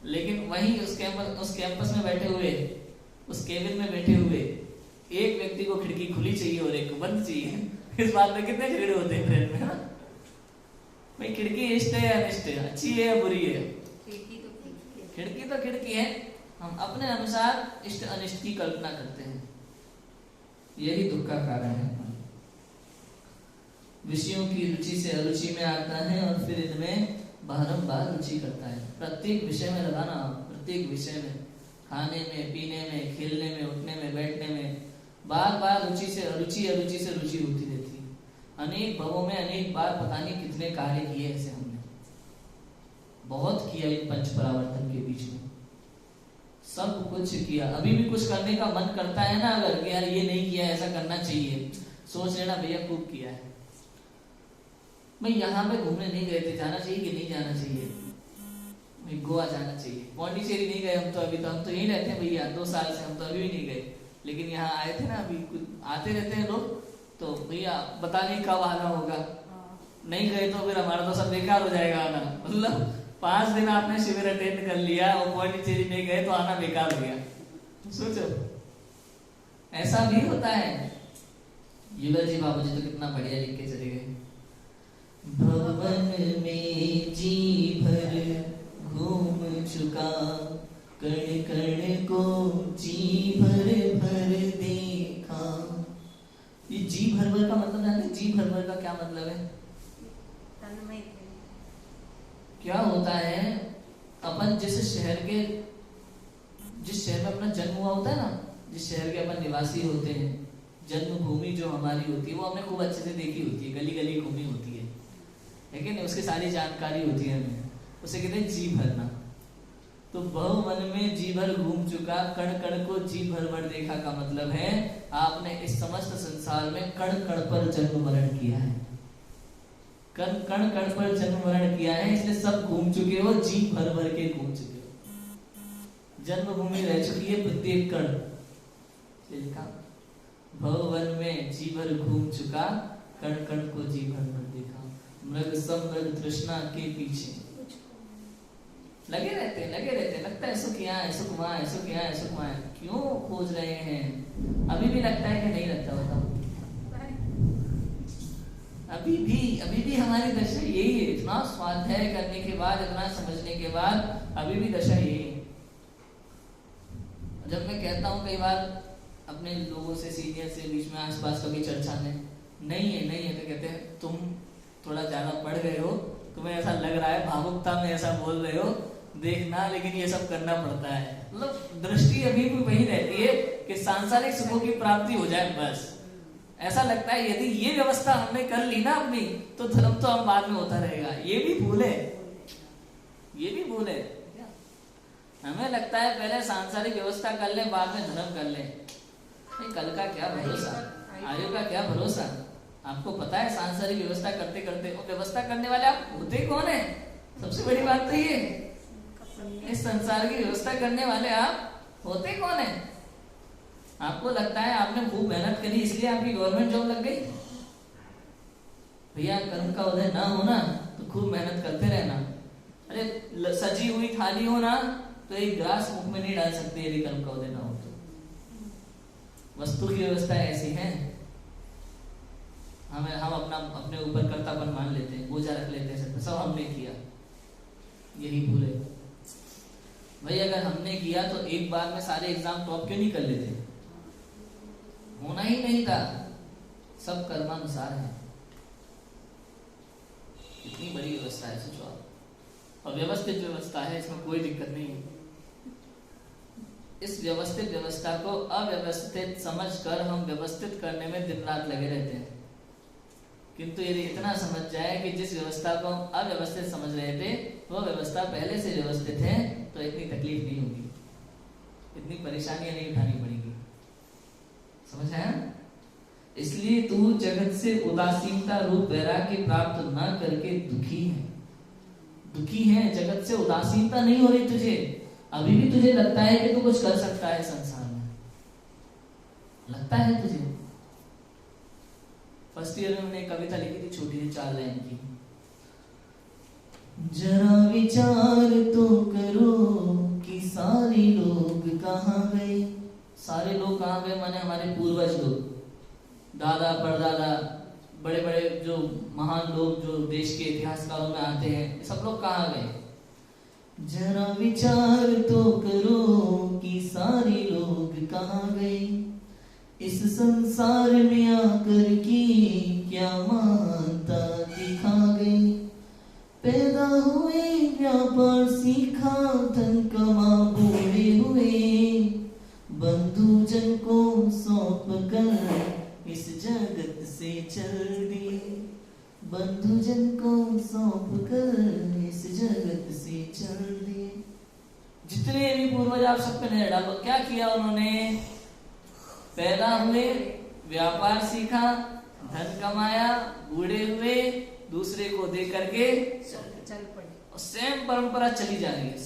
लेकिन वहीं उस कैंपस में बैठे हुए, उस केबिन में बैठे हुए एक व्यक्ति को खिड़की खुली चाहिए और एक को बंद चाहिए। इस बात में कितने झगड़े होते हैं ट्रेन में, है ना? भाई खिड़की इष्ट है या अनिष्ट है, अच्छी है या बुरी है? खिड़की तो खिड़की है, हम अपने अनुसार इष्ट अनिष्ट की कल्पना करते हैं, यही दुख का कारण है। विषयों की रुचि से अरुचि में आता है और फिर इनमें बारंबार रुचि करता है। प्रत्येक विषय में लगाना, प्रत्येक विषय में, खाने में, पीने में, खेलने में, उठने में, बैठने में, बार बार रुचि से अरुचि, अरुचि से रुचि होती रहती है। अनेक भवों में अनेक बार पता नहीं कितने कार्य किए ऐसे, हमने बहुत किया इन पंच परावर्तन के बीच में, सब कुछ किया। अभी भी कुछ करने का मन करता है ना, अगर कि यार ये नहीं किया, ऐसा करना चाहिए, सोच लेना भैया खूब किया है। भाई यहाँ पे घूमने नहीं गए थे, जाना चाहिए कि नहीं जाना चाहिए? भाई गोवा जाना चाहिए। पौंडीचेरी नहीं गए हम तो, अभी तो हम तो यहीं रहते हैं भैया, 2 साल से हम तो अभी भी नहीं गए, लेकिन यहाँ आए थे ना, अभी कुछ आते रहते हैं लोग, तो भैया बता नहीं कब आना होगा, नहीं गए तो फिर हमारा तो सब बेकार हो जाएगा आना। मतलब 5 दिन आपने शिविर अटेंड कर लिया और पौंडीचेरी नहीं गए तो आना बेकार हो गया। सोचो, ऐसा भी होता है। युगल जी बाबू जी तो कितना बढ़िया लिख के चले गए, भवन में जी भर घूम चुका, कण कण को जी भर भर देखा। ये जी भर भर का मतलब जानते? जी भर भर का क्या मतलब है? क्या होता है, अपन जिस शहर में अपना जन्म हुआ होता है ना, जिस शहर के अपन निवासी होते हैं, जन्मभूमि जो हमारी होती है वो हमने खूब अच्छे से देखी होती है, गली गली घूमी होती है, लेकिन उसकी सारी जानकारी होती है हमें, उसे कहते हैं जी भरना। तो बहुवन में जी भर घूम चुका, कण कण को जी भर भर देखा का मतलब है आपने इस समस्त संसार में कण कण पर जन्म मरण किया है, कण कण कण पर जन्म मरण किया है, इसलिए सब घूम चुके हो, जी भर भर के घूम चुके हो, जन्मभूमि रह चुकी है प्रत्येक कण। भवन में जी भर घूम चुका, कण कण को जी भर भर देखा, मृग समृग तृष्णा के पीछे लगे रहते हैं, लगता है सुख यहाँ है, सुख वहाँ है, सुख यहाँ है, सुख वहाँ है, क्यों खोज रहे हैं? अभी भी लगता है कि नहीं लगता होता? अभी भी हमारी दशा यही है, इतना स्वाध्याय करने के बाद, इतना समझने के बाद अभी भी दशा यही है। जब मैं कहता हूँ कई बार अपने लोगों से, सीनियर से, बीच में आसपास कभी चर्चा में, नहीं है तो कहते हैं तुम थोड़ा ज्यादा पढ़ गए हो, तुम्हें ऐसा लग रहा है, भावुकता में ऐसा बोल रहे हो, देखना, लेकिन ये सब करना पड़ता है। मतलब दृष्टि अभी भी वही रहती है कि सांसारिक सुखों की प्राप्ति हो जाए, बस ऐसा लगता है। यदि ये व्यवस्था हमने कर ली ना अपनी, तो धर्म तो हम बाद में होता रहेगा। ये भी भूल है। हमें लगता है पहले सांसारिक व्यवस्था कर ले, बाद में धर्म कर ले। कल का क्या भरोसा, आयु का क्या भरोसा? आपको पता है सांसारिक व्यवस्था करते करते, और व्यवस्था करने वाले आप होते कौन है? सबसे बड़ी बात तो ये, इस संसार की व्यवस्था करने वाले आप होते कौन है? आपको लगता है आपने खूब मेहनत करी इसलिए आपकी गवर्नमेंट जॉब लग गई? भैया कर्म का उदय ना होना तो खूब मेहनत करते रहना। अरे सजी हुई थाली हो ना तो एक ग्लास मुख में नहीं डाल सकते यदि कर्म का उदय ना हो तो। वस्तु की व्यवस्था ऐसी है, हम अपने ऊपर कर्तापन मान लेते हैं, बोझा रख लेते हैं, सब हमने किया, यही भूल है भाई। अगर हमने किया तो एक बार में सारे एग्जाम टॉप क्यों नहीं कर लेते? होना ही नहीं था, सब कर्मानुसार है। इतनी बड़ी व्यवस्था है, सोचो आप, और व्यवस्थित व्यवस्था है, इसमें कोई दिक्कत नहीं है। इस व्यवस्थित व्यवस्था को अव्यवस्थित समझकर हम व्यवस्थित करने में दिन रात लगे रहते हैं। किंतु यदि इतना समझ जाए कि जिस व्यवस्था को हम अव्यवस्थित समझ रहे थे वो व्यवस्था पहले से व्यवस्थित है, तो इतनी तकलीफ नहीं होगी, इतनी परेशानियां नहीं उठानी पड़ेगी। समझ आया? इसलिए तू जगत से उदासीनता रूप वैराग्य प्राप्त न करके दुखी है। जगत से उदासीनता नहीं हो रही तुझे, अभी भी तुझे लगता है कि तू कुछ कर सकता है संसार में, लगता है तुझे। फर्स्ट ईयर में हमने कविता लिखी थी, छोटी सी 4 लाइन की, जरा विचार तो करो कि सारे लोग कहाँ गए। सारे लोग कहाँ गए माने हमारे पूर्वज लोग, दादा परदादा, बड़े बड़े जो महान लोग जो देश के इतिहासकारों में आते हैं, सब लोग कहाँ गए। जरा विचार तो करो कि सारे लोग कहाँ गए। इस संसार में आकर की क्या महानता दिखा गए। पैदा हुए व्यापार सीखा धन कमा बूढ़े हुए। बंधु जन को सौंप कर इस जगत से चल दिए। बंधु जन को सौंप कर इस जगत से चल दिए। जितने भी पूर्वज आप सब पे नजर डालो, क्या किया उन्होंने। पैदा हुए, व्यापार सीखा, धन कमाया, बूढ़े हुए, दूसरे को दे करके चल पड़े। सेम परंपरा चली जा रही है,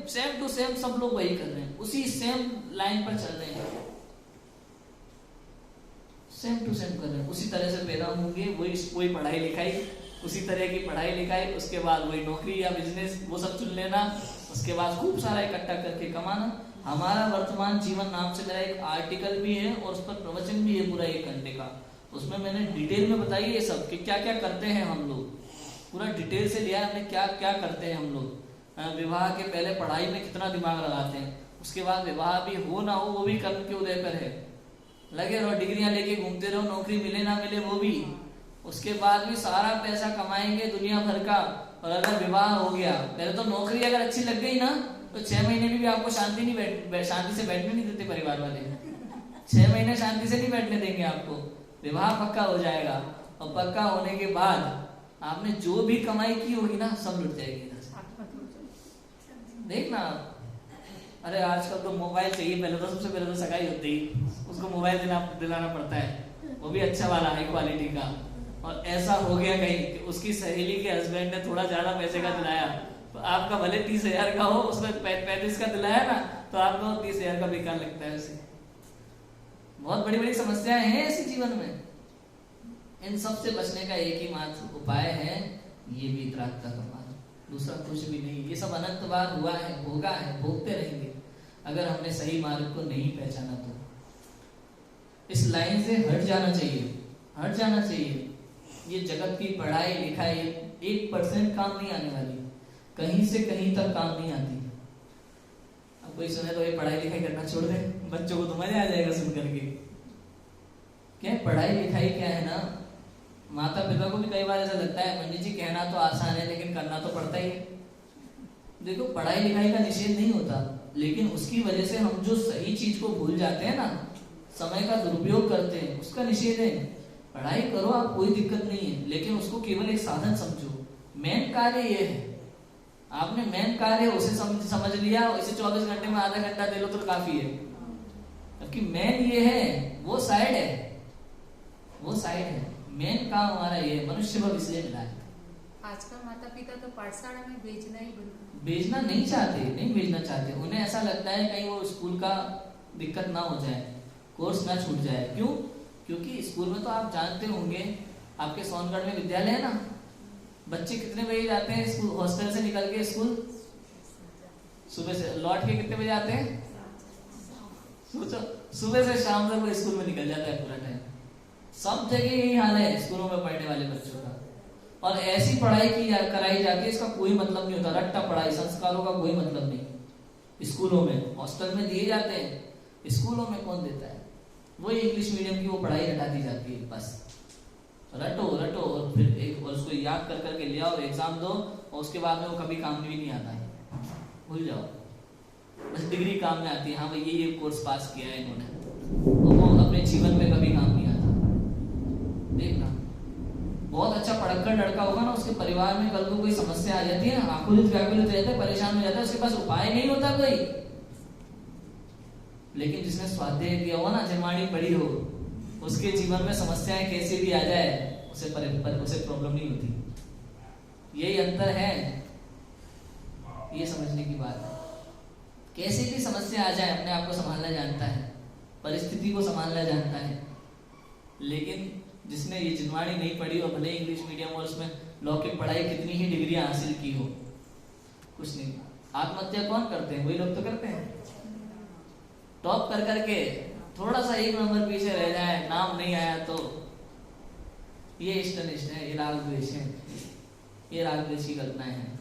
सेम टू सेम सब लोग वही कर रहे हैं, उसी सेम लाइन पर चल रहे हैं, सेम टू सेम कर रहे हैं। उसी तरह से पैदा होंगे, वही पढ़ाई लिखाई, उसी तरह की पढ़ाई लिखाई, उसके बाद वही नौकरी या बिजनेस वो सब चुन लेना, उसके बाद खूब सारा इकट्ठा करके कमाना। हमारा वर्तमान जीवन नाम से मेरा एक आर्टिकल भी है और उस पर प्रवचन भी है पूरा 1 घंटे का। उसमें मैंने डिटेल में बताई ये सब कि क्या क्या करते हैं हम लोग, पूरा डिटेल से लिया हमने क्या क्या करते हैं हम लोग। विवाह के पहले पढ़ाई में कितना दिमाग लगाते हैं, उसके बाद विवाह भी हो ना हो वो भी कर्म के उदय पर है, लगे रहो, डिग्रियां लेके घूमते रहो, नौकरी मिले ना मिले वो भी, उसके बाद भी सारा पैसा कमाएंगे दुनिया भर का। और अगर विवाह हो गया, पहले तो नौकरी अगर अच्छी लग गई ना तो 6 महीने भी आपको शांति से बैठने नहीं देते परिवार वाले। 6 महीने शांति से नहीं बैठने देंगे आपको। विवाह पक्का हो जाएगा और पक्का होने के बाद आपने जो भी कमाई की होगी ना सब लुट जाएगी। देखना, अरे आजकल तो मोबाइल चाहिए, पहले तो सबसे पहले तो सगाई होती ही उसको मोबाइल दिलाना पड़ता है, वो भी अच्छा वाला हाई क्वालिटी का। और ऐसा हो गया कहीं कि उसकी सहेली के हस्बैंड ने थोड़ा ज्यादा पैसे का दिलाया, तो आपका भले 30,000 का हो, उसमें 35 का दिलाया ना तो आपको 30,000 का बेकार लगता है उसे। बहुत बड़ी बड़ी समस्याएं हैं ऐसी जीवन में। इन सब से बचने का एक ही मात्र उपाय है, ये वितरागता का मार्ग, दूसरा कुछ भी नहीं। ये सब अनंत बार हुआ है, भोगा है, भोगते रहेंगे अगर हमने सही मार्ग को नहीं पहचाना तो। इस लाइन से हट जाना चाहिए, हट जाना चाहिए। ये जगत की पढ़ाई लिखाई 1% काम नहीं आने वाली, कहीं से कहीं तक काम नहीं आती। अब कोई सुने तो ये पढ़ाई लिखाई करना छोड़ दे, बच्चों को तो मजा आ जाएगा सुन करके। क्या पढ़ाई लिखाई क्या है ना, माता पिता को भी कई बार ऐसा लगता है पंडित जी कहना तो आसान है लेकिन करना तो पड़ता ही है। देखो पढ़ाई लिखाई का निषेध नहीं होता, लेकिन उसकी वजह से हम जो सही चीज को भूल जाते हैं ना, समय का दुरुपयोग करते हैं, उसका निषेध है। पढ़ाई करो आप, कोई दिक्कत नहीं है, लेकिन उसको केवल एक साधन समझो। मेन कार्य ये है, आपने मेन कार्य उसे समझ लिया, इसे 24 घंटे में आधा घंटा दे लो तो काफी है। जबकि मेन ये है, वो साइड है, वो साइड है। मेन काम हमारा ये मनुष्य भविष्य मिला है। आजकल माता पिता तो पाठशाला में भेजना नहीं चाहते, नहीं भेजना चाहते। उन्हें ऐसा लगता है कहीं वो स्कूल का दिक्कत ना हो जाए, कोर्स ना छूट जाए। क्यों? क्योंकि स्कूल में तो आप जानते होंगे, आपके सोनगढ़ में विद्यालय है ना, बच्चे कितने बजे जाते हैं स्कूल, हॉस्टल से निकल के स्कूल? सुबह से लौट के कितने बजे आते हैं? सोचो, सुबह से शाम तक वो स्कूल में निकल जाता है पूरा टाइम। सब जगह यही हाल है स्कूलों में पढ़ने वाले बच्चों का। और ऐसी पढ़ाई कराई जाती है, इसका कोई मतलब नहीं होता। रट्टा पढ़ाई, संस्कारों का कोई मतलब नहीं। स्कूलों में, हॉस्टल में दिए जाते हैं, स्कूलों में कौन देता है? वो इंग्लिश मीडियम की वो पढ़ाई रटा दी जाती है, बस रटो रटो और फिर एक और उसको याद कर करके ले आओ, एग्जाम दो, और उसके बाद में वो कभी काम में भी नहीं आता है, भूल जाओ। बस डिग्री काम में आती है, हाँ भाई ये कोर्स पास किया है इन्होंने, और वो अपने जीवन में कभी काम नहीं आता। देखना, बहुत अच्छा पढ़कर लड़का होगा ना, उसके परिवार में कल को कोई समस्या आ जाती है ना, आकुलित व्याकुलित रहता है, परेशान हो जाता है, उसके पास उपाय नहीं होता कोई। लेकिन जिसने स्वाध्याय किया हुआ ना, जमाड़ी पड़ी हो, उसके जीवन में समस्याएं कैसे भी आ जाए उसे प्रॉब्लम नहीं होती। यही अंतर है, ये समझने की बात है। कैसे भी समस्या आ जाए, अपने आप को संभालना जानता है, परिस्थिति को संभालना जानता है, लेकिन जिसने ये जिनवाणी नहीं पढ़ी और भले इंग्लिश मीडियम और उसमें लॉ की पढ़ाई कितनी ही डिग्रियां हासिल की हो, कुछ नहीं। आत्महत्या कौन करते हैं? वही लोग तो करते हैं। टॉप कर करके थोड़ा सा एक नंबर पीछे रह जाए, नाम नहीं आया तो ये इष्टनिष्ठ है, ये राग द्वेष है, ये राग द्वेष की घटनाएं हैं।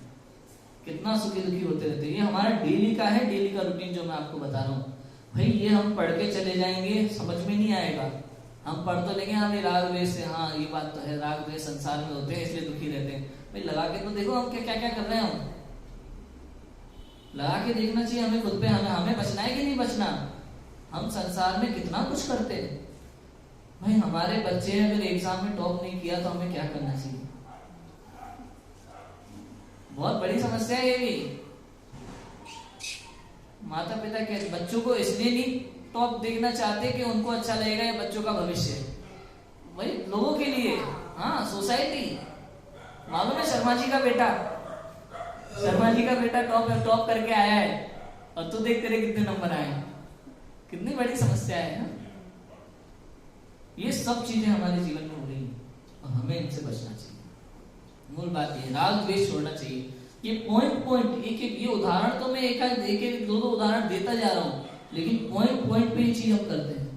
कितना सुखी दुखी होते रहते हैं। ये हमारा डेली का है, डेली का रूटीन जो मैं आपको बता रहा हूँ। भाई ये हम पढ़ के चले जाएंगे, समझ में नहीं आएगा। हम पढ़ तो लेंगे हाँ राग द्वेष से, हाँ ये बात तो है, राग द्वेष संसार में होते हैं इसलिए दुखी रहते हैं। भाई लगा के तो देखो हम क्या क्या कर रहे हैं। हम लगा के देखना चाहिए हमें खुद पे, हमें बचना है कि नहीं बचना। हम संसार में कितना कुछ करते हैं। भाई हमारे बच्चे अगर एग्जाम में टॉप नहीं किया तो हमें क्या करना चाहिए? बहुत बड़ी समस्या है ये भी। माता पिता के बच्चों को इसलिए नहीं टॉप देखना चाहते कि उनको अच्छा लगेगा, ये बच्चों का भविष्य है। भाई लोगों के लिए, हाँ सोसाइटी। मालूम है शर्मा जी का बेटा टॉप करके आया है और तू देख तेरे कितने नंबर आए। कितनी बड़ी समस्या है ना? ये सब चीजें हमारे जीवन में हो रही हैं और हमें इनसे बचना चाहिए। मूल बात ये, राग द्वेष छोड़ना चाहिए। ये पॉइंट एक ये उदाहरण तो मैं एक दो उदाहरण देता जा रहा हूँ, लेकिन पॉइंट पे ये चीज हम करते हैं।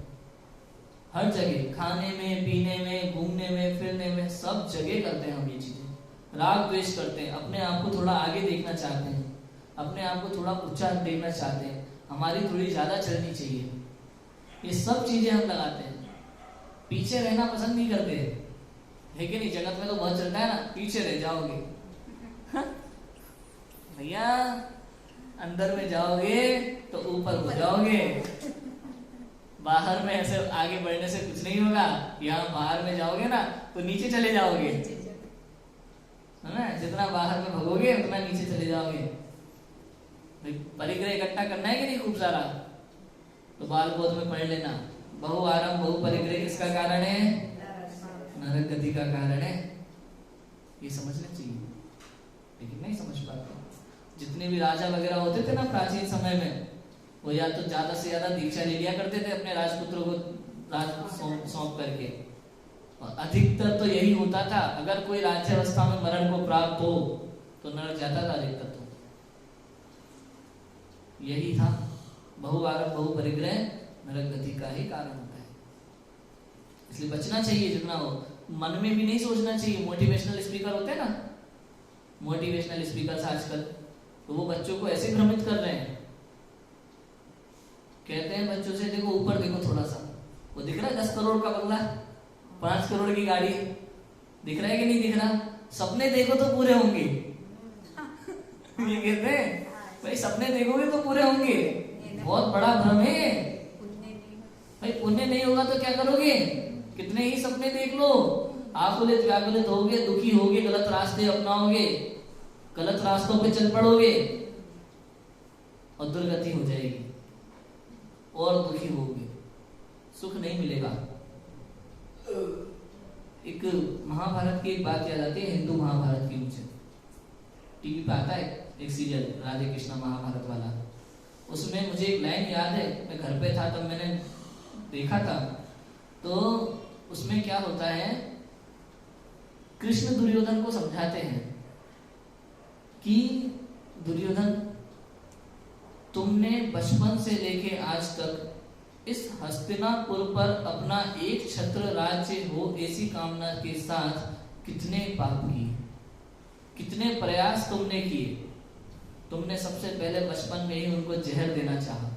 हर जगह, खाने में, पीने में, घूमने में, फिरने में, सब जगह करते हैं हम ये चीजें। राग द्वेष करते हैं, अपने आप को थोड़ा आगे देखना चाहते हैं, अपने आप को थोड़ा ऊंचा देखना चाहते हैं, हमारी थोड़ी ज्यादा चलनी चाहिए। ये सब चीजें हम लगाते हैं। पीछे रहना पसंद नहीं करते है कि नहीं? जगत में तो बहुत चलता है ना, पीछे रह जाओगे भैया, अंदर में जाओगे तो ऊपर हो जाओगे। बाहर में ऐसे आगे बढ़ने से कुछ नहीं होगा। यहाँ बाहर में जाओगे ना तो नीचे चले जाओगे, है ना? जितना बाहर में भगोगे उतना नीचे चले जाओगे। परिग्रह इकट्ठा करना है कि नहीं खूब सारा? तो बाल बोध में पढ़ लेना, बहु आरंभ बहु परिग्रह किसका कारण है? नरक गति का कारण है। ये समझना चाहिए, लेकिन नहीं समझ पाते। जितने भी राजा वगैरह होते थे ना प्राचीन समय में, वो या तो ज्यादा से ज्यादा दीक्षा ले लिया करते थे अपने राजपुत्रों को राज सौंप करके, और अधिकतर तो यही होता था। अगर कोई राज्यावस्था में मरण को प्राप्त हो तो नरक जाता था अधिकतर। तो यही था, बहु आरंभ बहु परिग्रह नरक गति का ही कारण होता है। इसलिए बचना चाहिए जितना हो। मन में भी नहीं सोचना चाहिए। मोटिवेशनल स्पीकर होते हैं ना, मोटिवेशनल स्पीकर आजकल, तो वो बच्चों को ऐसे भ्रमित कर रहे हैं। कहते हैं बच्चों से, देखो ऊपर देखो थोड़ा सा, वो दिख रहा है 10 करोड़ का बंगला, 5 करोड़ की गाड़ी, दिख रहा है कि नहीं दिख रहा? सपने देखो तो पूरे होंगे ये कहते हैं भाई, सपने देखोगे तो पूरे होंगे। बहुत बड़ा भ्रम है भाई। पुण्य नहीं होगा तो क्या करोगे? कितने ही सपने देख लो, आकुलित व्याकुलित होगे, दुखी होगे, गलत रास्ते अपनाओगे, गलत रास्तों पे चल पड़ोगे और दुर्गति हो जाएगी और दुखी होगे, सुख नहीं मिलेगा। एक महाभारत की एक बात याद आती है, हिंदू महाभारत की। मुझे टीवी पे आता है एक सीरियल राधे कृष्णा महाभारत वाला, उसमें मुझे एक लाइन याद है। मैं घर पे था तब मैंने देखा था। तो उसमें क्या होता है, कृष्ण दुर्योधन को समझाते हैं कि दुर्योधन, तुमने बचपन से लेके आज तक इस हस्तिनापुर पर अपना एक छत्र राज्य हो ऐसी कामना के साथ कितने पाप किए, कितने प्रयास तुमने किए। तुमने सबसे पहले बचपन में ही उनको जहर देना चाहा,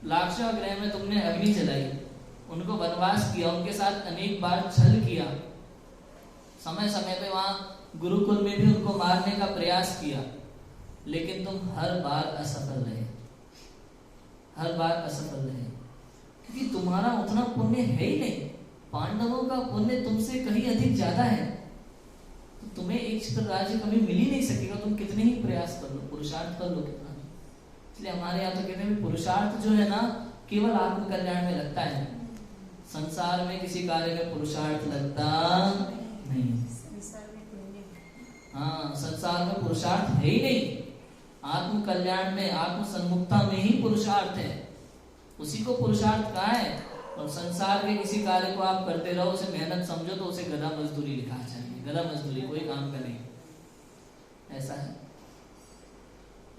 लाक्षागृह ग्रह में तुमने अग्नि जलाई, उनको वनवास किया, उनके साथ अनेक बार छल किया, समय समय पे वहां गुरुकुल में भी उनको मारने का प्रयास किया, लेकिन तुम हर बार असफल रहे, हर बार असफल रहे, क्योंकि तुम्हारा उतना पुण्य है ही नहीं। पांडवों का पुण्य तुमसे कहीं अधिक ज्यादा है, तो तुम्हें एक छत्र राज्य कभी मिल ही नहीं सकेगा। तुम कितने ही प्रयास कर लो, पुरुषार्थ कर लो कितना। इसलिए हमारे यहाँ तो कहते हैं पुरुषार्थ जो है ना केवल आत्म कल्याण में लगता है, संसार में किसी कार्य में पुरुषार्थ लगता नहीं। हाँ, संसार में पुरुषार्थ है ही नहीं। आत्म कल्याण में, आत्म सन्मुखता में ही पुरुषार्थ है। उसी को पुरुषार्थ कहा है। और संसार के किसी कार्य को आप करते रहो, उसे मेहनत समझो तो उसे गधा मजदूरी लिखा चाहिए। गधा मजदूरी कोई काम का नहीं, ऐसा है,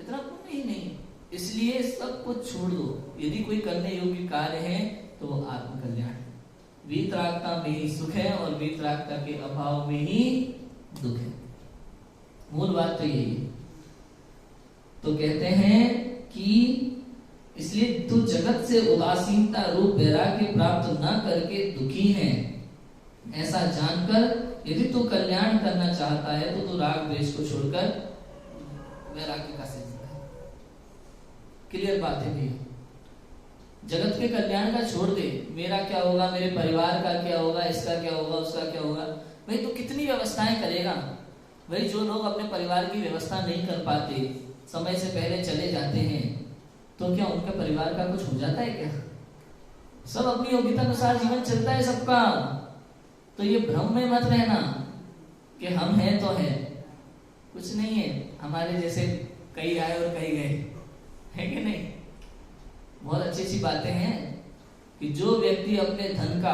इतना पुण्य ही नहीं। इसलिए सब कुछ छोड़ दो। यदि कोई करने योग्य कार्य है तो वो आत्म कल्याण। वीतरागता में ही सुख है और वीतरागता के अभाव में ही दुख है। मूल बात तो यही है। तो कहते हैं कि इसलिए तू जगत से उदासीनता रूप वैराग्य प्राप्त न करके दुखी है, ऐसा जानकर यदि तू कल्याण करना चाहता है तो तू राग द्वेष को छोड़कर वैराग्य का सेवन कर। क्लियर बात है भैया। जगत के कल्याण का छोड़ दे, मेरा क्या होगा, मेरे परिवार का क्या होगा, इसका क्या होगा, उसका क्या होगा। भाई तो कितनी व्यवस्थाएं करेगा। भाई जो लोग अपने परिवार की व्यवस्था नहीं कर पाते, समय से पहले चले जाते हैं, तो क्या उनका परिवार का कुछ हो जाता है क्या? सब अपनी योग्यता अनुसार जीवन चलता है सबका। तो ये भ्रम में मत रहना कि हम हैं तो है, कुछ नहीं है। हमारे जैसे कई आए और कई गए, है कि नहीं? बहुत अच्छी अच्छी बातें हैं कि जो व्यक्ति अपने धन का,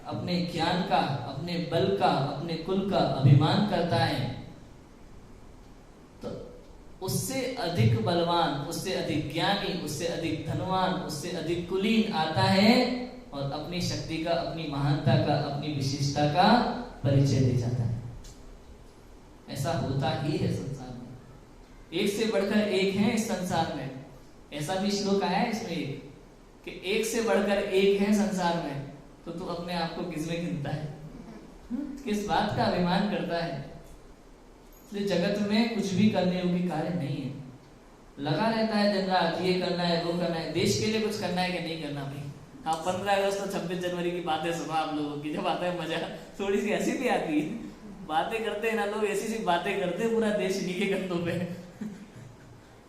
अपने ज्ञान का, अपने बल का, अपने कुल का अभिमान करता है, तो उससे अधिक बलवान, उससे अधिक ज्ञानी, उससे अधिक धनवान, उससे अधिक कुलीन आता है और अपनी शक्ति का, अपनी महानता का, अपनी विशेषता का परिचय दे जाता है। ऐसा होता ही है संसार में। एक से बढ़कर एक है इस संसार में। ऐसा भी श्लोक आया है इसमें एक कि एक से बढ़कर एक है संसार में, तो तू अपने आप को किसमें गिनता है? किस बात का अभिमान करता है? इसलिए जगत में कुछ भी करने योग्य कार्य नहीं है। लगा रहता है दिन रात, ये करना है, वो करना है। देश के लिए कुछ करना है कि नहीं करना भाई? हाँ, 15 अगस्त और 26 जनवरी की बातें सुनो आप लोगों की। जब आता है मजा, थोड़ी सी हंसी भी आती है। बातें करते हैं ना लोग, ऐसी सी बातें करते हैं, पूरा देश इन्हीं के कंधों पे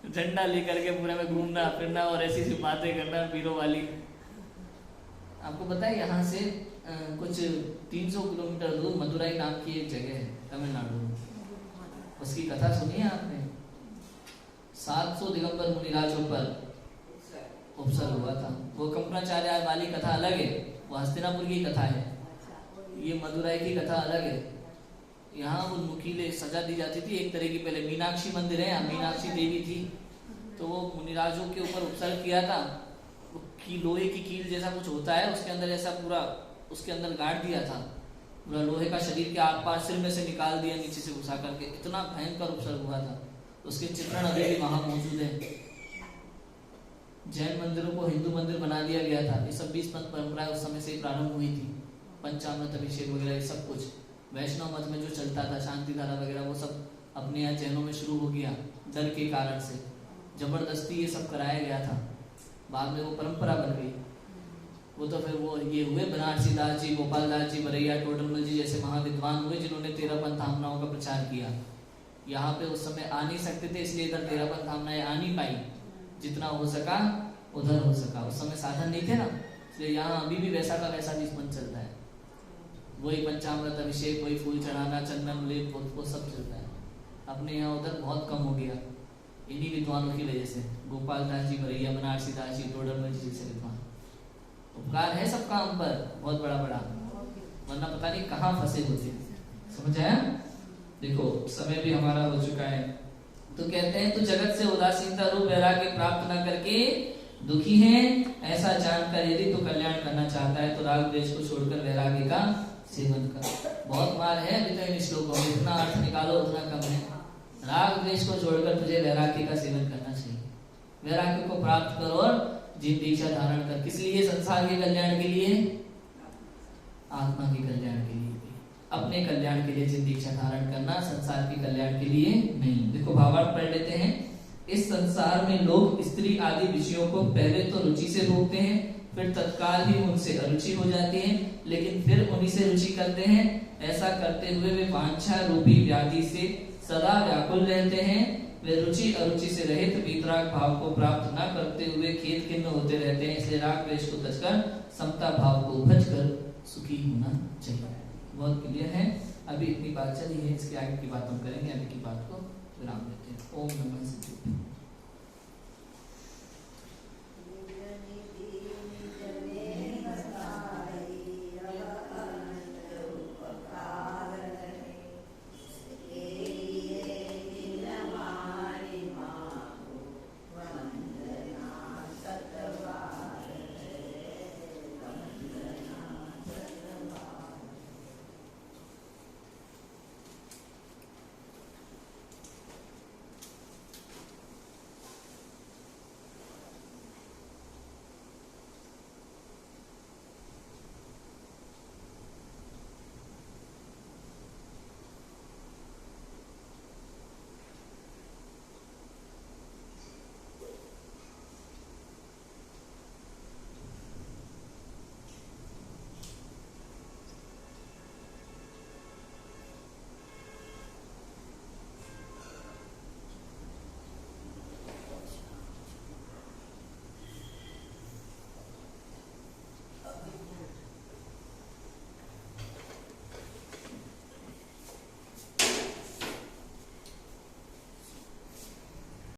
झंडा लेकर के पूरे में घूमना फिरना और ऐसी सी बातें करना वीरों वाली। आपको पता है यहाँ से कुछ 300 किलोमीटर दूर मदुराई नाम की एक जगह है तमिलनाडु में। उसकी कथा सुनी है आपने? 700 दिगंबर मुनिराजों पर उपसर्ग हुआ था। वो कंपनाचार्य वाली कथा अलग है, वो हस्तिनापुर की कथा है। ये मदुराई की कथा अलग है। यहाँ वो नुकीले सजा दी जाती थी एक तरह की। पहले मीनाक्षी मंदिर है, मीनाक्षी देवी थी, तो वो मुनिराजों के ऊपर उपसर्ग किया था। की लोहे की कील जैसा कुछ होता है, उसके अंदर ऐसा पूरा उसके अंदर गाड़ दिया था। पूरा लोहे का शरीर के आर पार सिर में से निकाल दिया, नीचे से घुसा करके। इतना भयंकर उपसर्ग हुआ था। उसके चित्रण अभी भी वहां मौजूद है। जैन मंदिरों को हिंदू मंदिर बना दिया गया था। ये सब 20 पंथ परंपराएं उस समय से प्रारंभ हुई थी। पंचामृत अभिषेक वगैरह ये सब कुछ वैष्णव मत में जो चलता था, शांति धारा वगैरह, वो सब अपने यहाँ जैनों में शुरू हो गया। डर के कारण से जबरदस्ती ये सब कराया गया था। बाद में वो परंपरा बन गई। वो तो फिर वो ये हुए बनारसी दास जी, गोपाल दास जी, बरैया टोडरमल जी जैसे महाविद्वान हुए, जिन्होंने 13 पंथामनाओं का प्रचार किया। यहाँ पे उस समय आ नहीं सकते थे, इसलिए इधर 13 पंथामनाएं आ नहीं पाई। जितना हो सका उधर हो सका। उस समय साधन नहीं थे ना, इसलिए यहाँ अभी भी वैसा का वैसा भी मन चलता है। वही पंचामृत अभिषेक, वही फूल चढ़ाना, चंदन लेप, वो सब चलता है। अपने यहाँ उधर बहुत कम हो गया इन्हीं विद्वानों की वजह से। गोपाल दास जी, बरैया, बनारसी दास जी, टोडरमल जी जैसे विद्वान। उपकार है सबका हम पर बहुत बड़ा बड़ा, वरना पता नहीं कहाँ फंसे होते। समझ आया? देखो समय भी हमारा हो चुका है। तो कहते हैं, तो जगत से उदासीनता रूप वैराग्य प्राप्त न करके दुखी है, ऐसा जानकर यदि तो कल्याण करना चाहता है तो राग द्वेष को छोड़कर वैराग्य का सेवन कर। बहुत मार है अभी तो इन श्लोकों में, इतना अर्थ निकालो उतना कम है। राग द्वेष को छोड़कर तुझे वैराग्य का सेवन करना चाहिए। वैराग्य को प्राप्त करो और जिन दीक्षा धारण कर। किस लिए? संसार के कल्याण के लिए, आत्मा के कल्याण के लिए, अपने कल्याण के लिए जिन दीक्षा धारण करना, संसार के कल्याण के लिए नहीं। देखो भावार्थ पढ़ लेते हैं। इस संसार में लोग स्त्री आदि विषयों को पहले तो रुचि से भोगते हैं, फिर तत्काल ही उनसे अरुचि हो जाती है, लेकिन फिर उन्हीं से रुचि करते हैं। ऐसा करते हुए वे वांछा रूपी व्याधि से सदा व्याकुल रहते हैं। वे रुचि अरुचि से रहित वीतराग भाव को प्राप्त न करते हुए खेद खिन्न होते रहते हैं। इसलिए राग द्वेष को तजकर समता भाव को उपज कर सुखी होना चाहिए। बहुत क्लियर है। अभी इतनी बात चली है, इसके आगे की बात हम करेंगे। अभी की बात को विराम देते हैं। ओम नमः शिवाय।